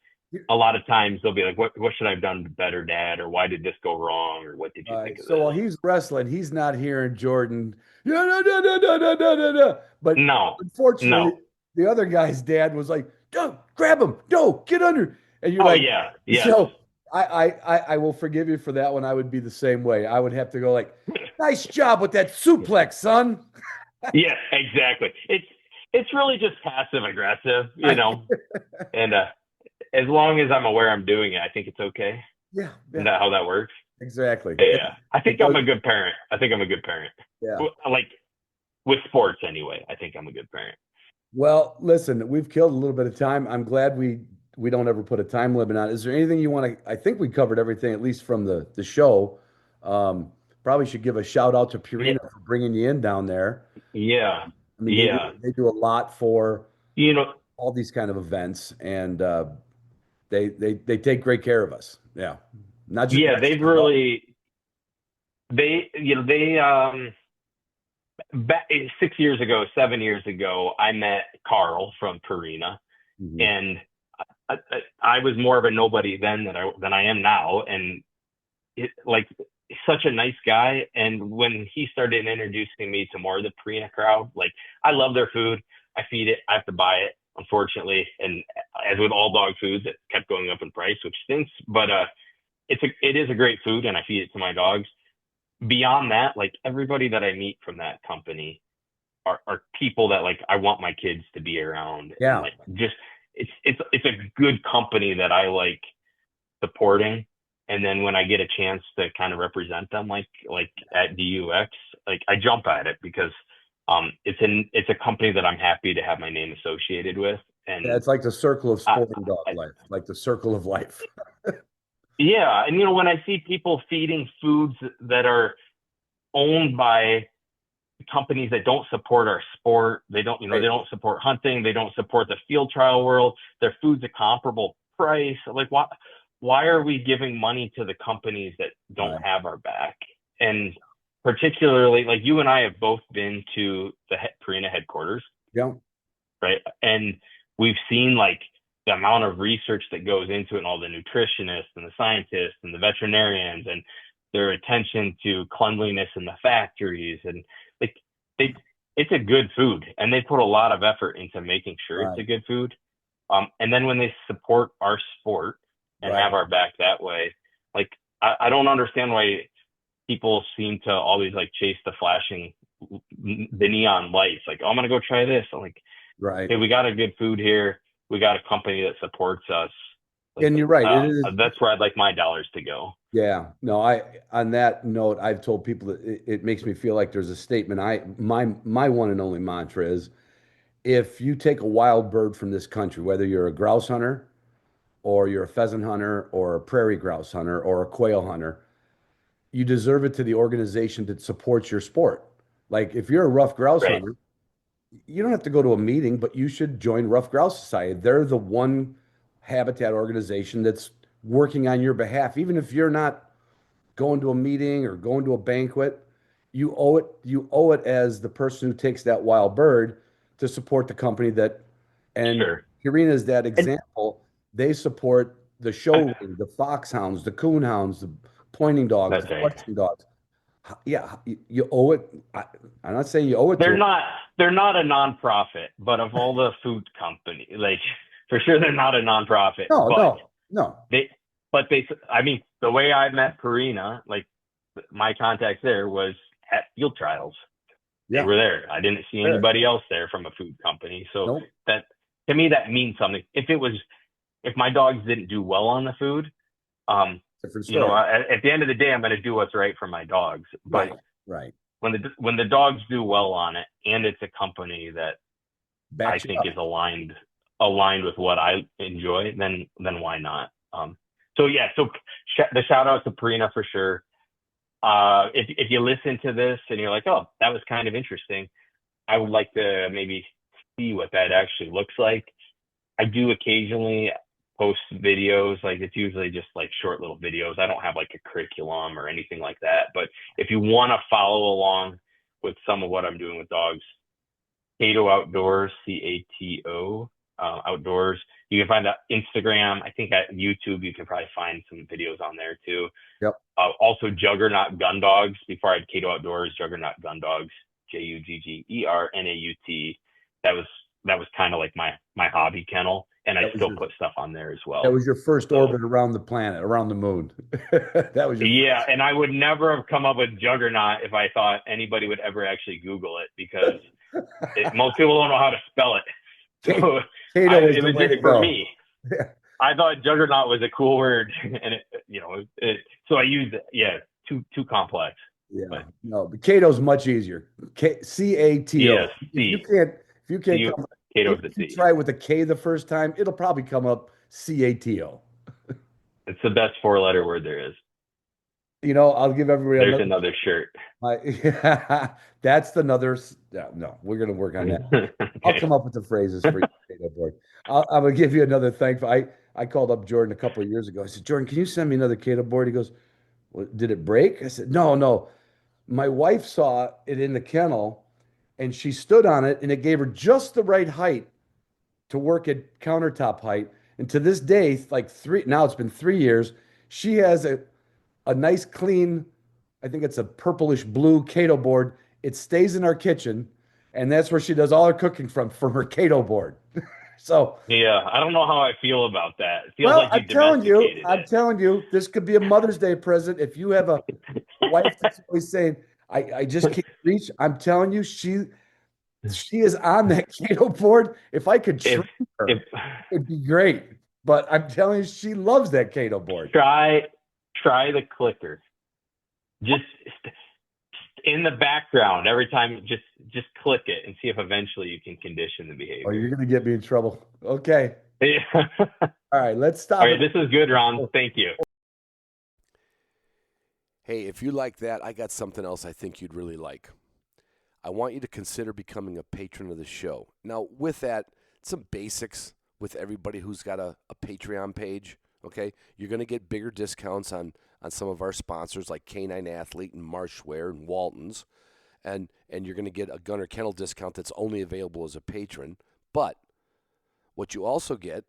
a lot of times they'll be like, what should I have done better, Dad? Or why did this go wrong? Or what did you
All
think
right.
of
So
this?
while he's wrestling, he's not hearing Jordan. Yeah, no, no, no, no, no, no, no, no. But
No,
unfortunately,
no.
the other guy's dad was like, "No, grab him! No, get under!" And you're
Oh
like,
yeah, yes.
so I will forgive you for that one. I would be the same way. I would have to go like, "Nice job with that suplex, son."
Yeah, exactly. It's really just passive aggressive, and as long as I'm aware I'm doing it, I think it's okay.
Yeah,
Isn't
yeah,
that how that works?
exactly.
Yeah. I
It
think I'm
does.
a good parent. I think I'm a good parent.
Yeah.
Like with sports anyway, I think I'm a good parent.
Well, listen, we've killed a little bit of time. I'm glad we don't ever put a time limit on. Is there anything you want to? I think we covered everything, at least from the show. Um, Probably should give a shout out to
Yeah.
Purina for bringing you in down there.
Yeah.
I mean,
Yeah.
they do a lot for
You know,
all these kind of events, and they take great care of us. Yeah, not just
yeah,
not just the dog.
they back 6 years ago, 7 years ago, I met Carl from Purina,
Mhm.
and I was more of a nobody then than I am now, and like such a nice guy. And when he started introducing me to more of the Purina crowd, like I love their food, I feed it, I have to buy it. unfortunately. And as with all dog foods, it kept going up in price, which stinks. But it is a great food, and I feed it to my dogs. Beyond that, like everybody that I meet from that company are people that like I want my kids to be around, and
Yeah.
like just it's a good company that I like supporting. And then when I get a chance to kind of represent them, like at DUX, like I jump at it because it's a company that I'm happy to have my name associated with.
Yeah,
And
it's like the circle of
I,
sporting dog life, like the circle of life.
yeah, and when I see people feeding foods that are owned by companies that don't support our sport, they don't, they
Right.
don't support hunting, they don't support the field trial world. Their food's a comparable price. Like, why are we giving money to the companies that don't
Right.
have our back? And particularly, like you and I have both been to the Purina headquarters,
Yeah.
right? And we've seen like the amount of research that goes into it, and all the nutritionists and the scientists and the veterinarians and their attention to cleanliness in the factories. And like it's a good food, and they put a lot of effort into making sure it's a
Right.
good food. And then when they support our sport and
Right.
have our back that way, like I don't understand why people seem to always like chase the flashing, the neon lights. Like, oh, I'm gonna go try this. I'm like,
Right.
hey, we got a good food here. We got a company that supports us. Like,
And you're right. It is.
that's where I'd like my dollars to go.
Yeah. No, on that note, I've told people that it makes me feel like there's a statement. My one and only mantra is if you take a wild bird from this country, whether you're a grouse hunter or you're a pheasant hunter or a prairie grouse hunter or a quail hunter, you deserve it to the organization that supports your sport. Like if you're a rough grouse
Right.
hunter, you don't have to go to a meeting, but you should join Rough Grouse Society. They're the one habitat organization that's working on your behalf. Even if you're not going to a meeting or going to a banquet, you owe it as the person who takes that wild bird to support the company that, and
Sure.
Purina is that
And
example. They support the show ring, the foxhounds, the coonhounds, the pointing dogs,
that's
the
right.
fletching dogs. Yeah, you owe it. I'm not saying you owe it to
They're
them.
not they're not a nonprofit, but of all the food company, like for sure they're not a nonprofit.
No,
But
no, no.
they I mean, the way I met Purina, like my contacts there was at field trials. They
Yeah,
were there. I didn't see
fair.
anybody else there from a food company. So
Nope,
that to me that means something. If my dogs didn't do well on the food, um,
different story.
at the end of the day, I'm going to do what's right for my dogs. But
Right, right.
when the dogs do well on it, and it's a company that I
Backs you
think
up.
is aligned with what I enjoy, then why not? So yeah, so the shout out to Purina for sure. If you listen to this and you're like, oh, that was kind of interesting, I would like to maybe see what that actually looks like. I do occasionally post videos, like it's usually just like short little videos. I don't have like a curriculum or anything like that. But if you want to follow along with some of what I'm doing with dogs, Cato Outdoors, Cato Outdoors. You can find that Instagram. I think at YouTube you can probably find some videos on there too.
Yep.
Also Juggernaut Gun Dogs. Before I had Cato Outdoors, Juggernaut Gun Dogs, Juggernaut. That was kind of like my hobby kennel, and I
That was
still
your
put stuff on there as
that
well.
was your first
So
orbit around the planet, around the moon. That was your
yeah, and I would never have come up with Juggernaut if I thought anybody would ever actually Google it, because most people don't know how to spell it. So
Cato was
it
the
was
way to
just for
go.
me. I thought Juggernaut was a cool word, and so I used it. Yeah, too complex.
Yeah,
But
no, but Cato's much easier. Cato.
yes, C.
If you can't
You
come,
Cato's
even
the
if you
C.
try with a K the first time, it'll probably come up Cato.
It's the best four-letter word there is.
I'll give everybody
There's
another.
another shirt.
Yeah, that's another. Yeah, no, we're gonna work on that. I'll
Okay.
come up with the phrases for your Cato board. I'm gonna give you another thank. I called up Jordan a couple of years ago. I said, Jordan, can you send me another Cato board? He goes, well, did it break? I said, no, no. My wife saw it in the kennel and she stood on it and it gave her just the right height to work at countertop height. And to this day, now it's been 3 years, she has a nice clean, I think it's a purplish blue Cato board. It stays in our kitchen, and that's where she does all her cooking from her Cato board. So,
Yeah, I don't know how I feel about that. It feels
well,
like you domesticated
I'm telling you, this could be a Mother's Day present. If you have a wife that's always saying, I just
it.
can't reach, I'm telling you, she is on that Cato board. If I could
if
train her,
if
it'd be great. But I'm telling you, she loves that Cato board.
try the clicker, just in the background every time, just click it and see if eventually you can condition the
Oh, you're
behavior.
gonna get me in trouble. Okay.
Yeah.
All right, let's
All
stop
right,
it.
this is good, Ron. Thank you.
Hey, if you like that, I got something else I think you'd really like. I want you to consider becoming a patron of the show. Now, with that, some basics with everybody who's got a Patreon page. Okay, you're going to get bigger discounts on some of our sponsors like Canine Athlete and Marshwear and Waltons, and you're going to get a Gunner Kennel discount that's only available as a patron. But what you also get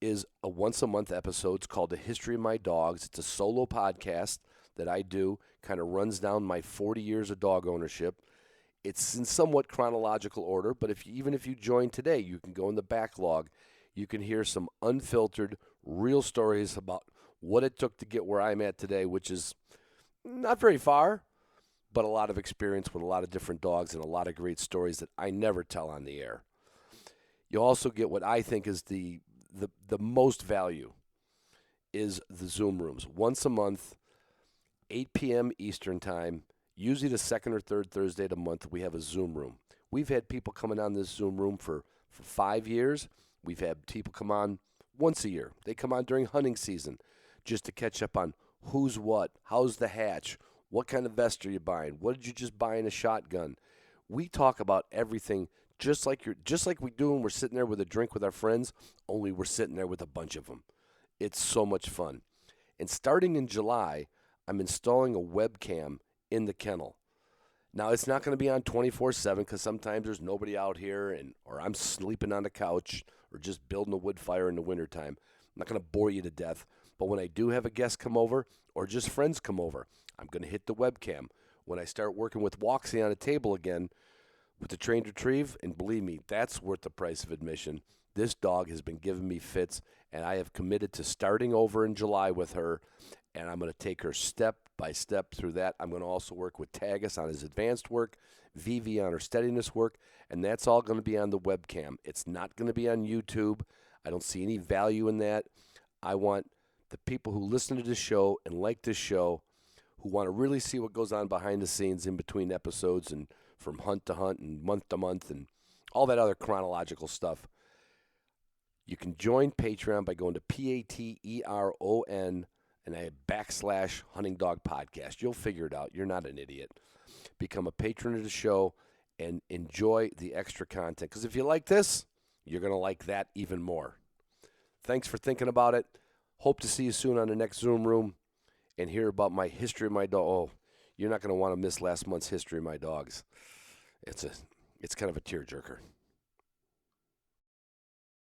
is a once a month episode. It's called The History of My Dogs. It's a solo podcast that I do, kind of runs down my 40 years of dog ownership. It's in somewhat chronological order, but even if you join today, you can go in the backlog. You can hear some unfiltered, real stories about what it took to get where I'm at today, which is not very far, but a lot of experience with a lot of different dogs and a lot of great stories that I never tell on the air. You'll also get what I think is the most value is the Zoom rooms. Once a month, 8 p.m. Eastern Time, usually the second or third Thursday of the month, we have a Zoom room. We've had people coming on this Zoom room for 5 years. We've had people come on once a year. They come on during hunting season just to catch up on who's what, how's the hatch, what kind of vest are you buying, what did you just buy in a shotgun. We talk about everything just like we do when we're sitting there with a drink with our friends, only we're sitting there with a bunch of them. It's so much fun. And starting in July, I'm installing a webcam in the kennel. Now, it's not going to be on 24/7 because sometimes there's nobody out here or I'm sleeping on the couch or just building a wood fire in the wintertime. I'm not going to bore you to death. But when I do have a guest come over or just friends come over, I'm going to hit the webcam. When I start working with Waxy on a table again with the trained retrieve, and believe me, that's worth the price of admission. This dog has been giving me fits, and I have committed to starting over in July with her, and I'm going to take her step by step through that. I'm going to also work with Tagus on his advanced work, Vivi on her steadiness work, and that's all going to be on the webcam. It's not going to be on YouTube. I don't see any value in that. I want the people who listen to this show and like this show, who want to really see what goes on behind the scenes in between episodes and from hunt to hunt and month to month and all that other chronological stuff. You can join Patreon by going to Patreon and I have / Hunting Dog Podcast. You'll figure it out. You're not an idiot. Become a patron of the show and enjoy the extra content. Because if you like this, you're going to like that even more. Thanks for thinking about it. Hope to see you soon on the next Zoom room and hear about my history of my dog. Oh, you're not going to want to miss last month's history of my dogs. It's kind of a tearjerker.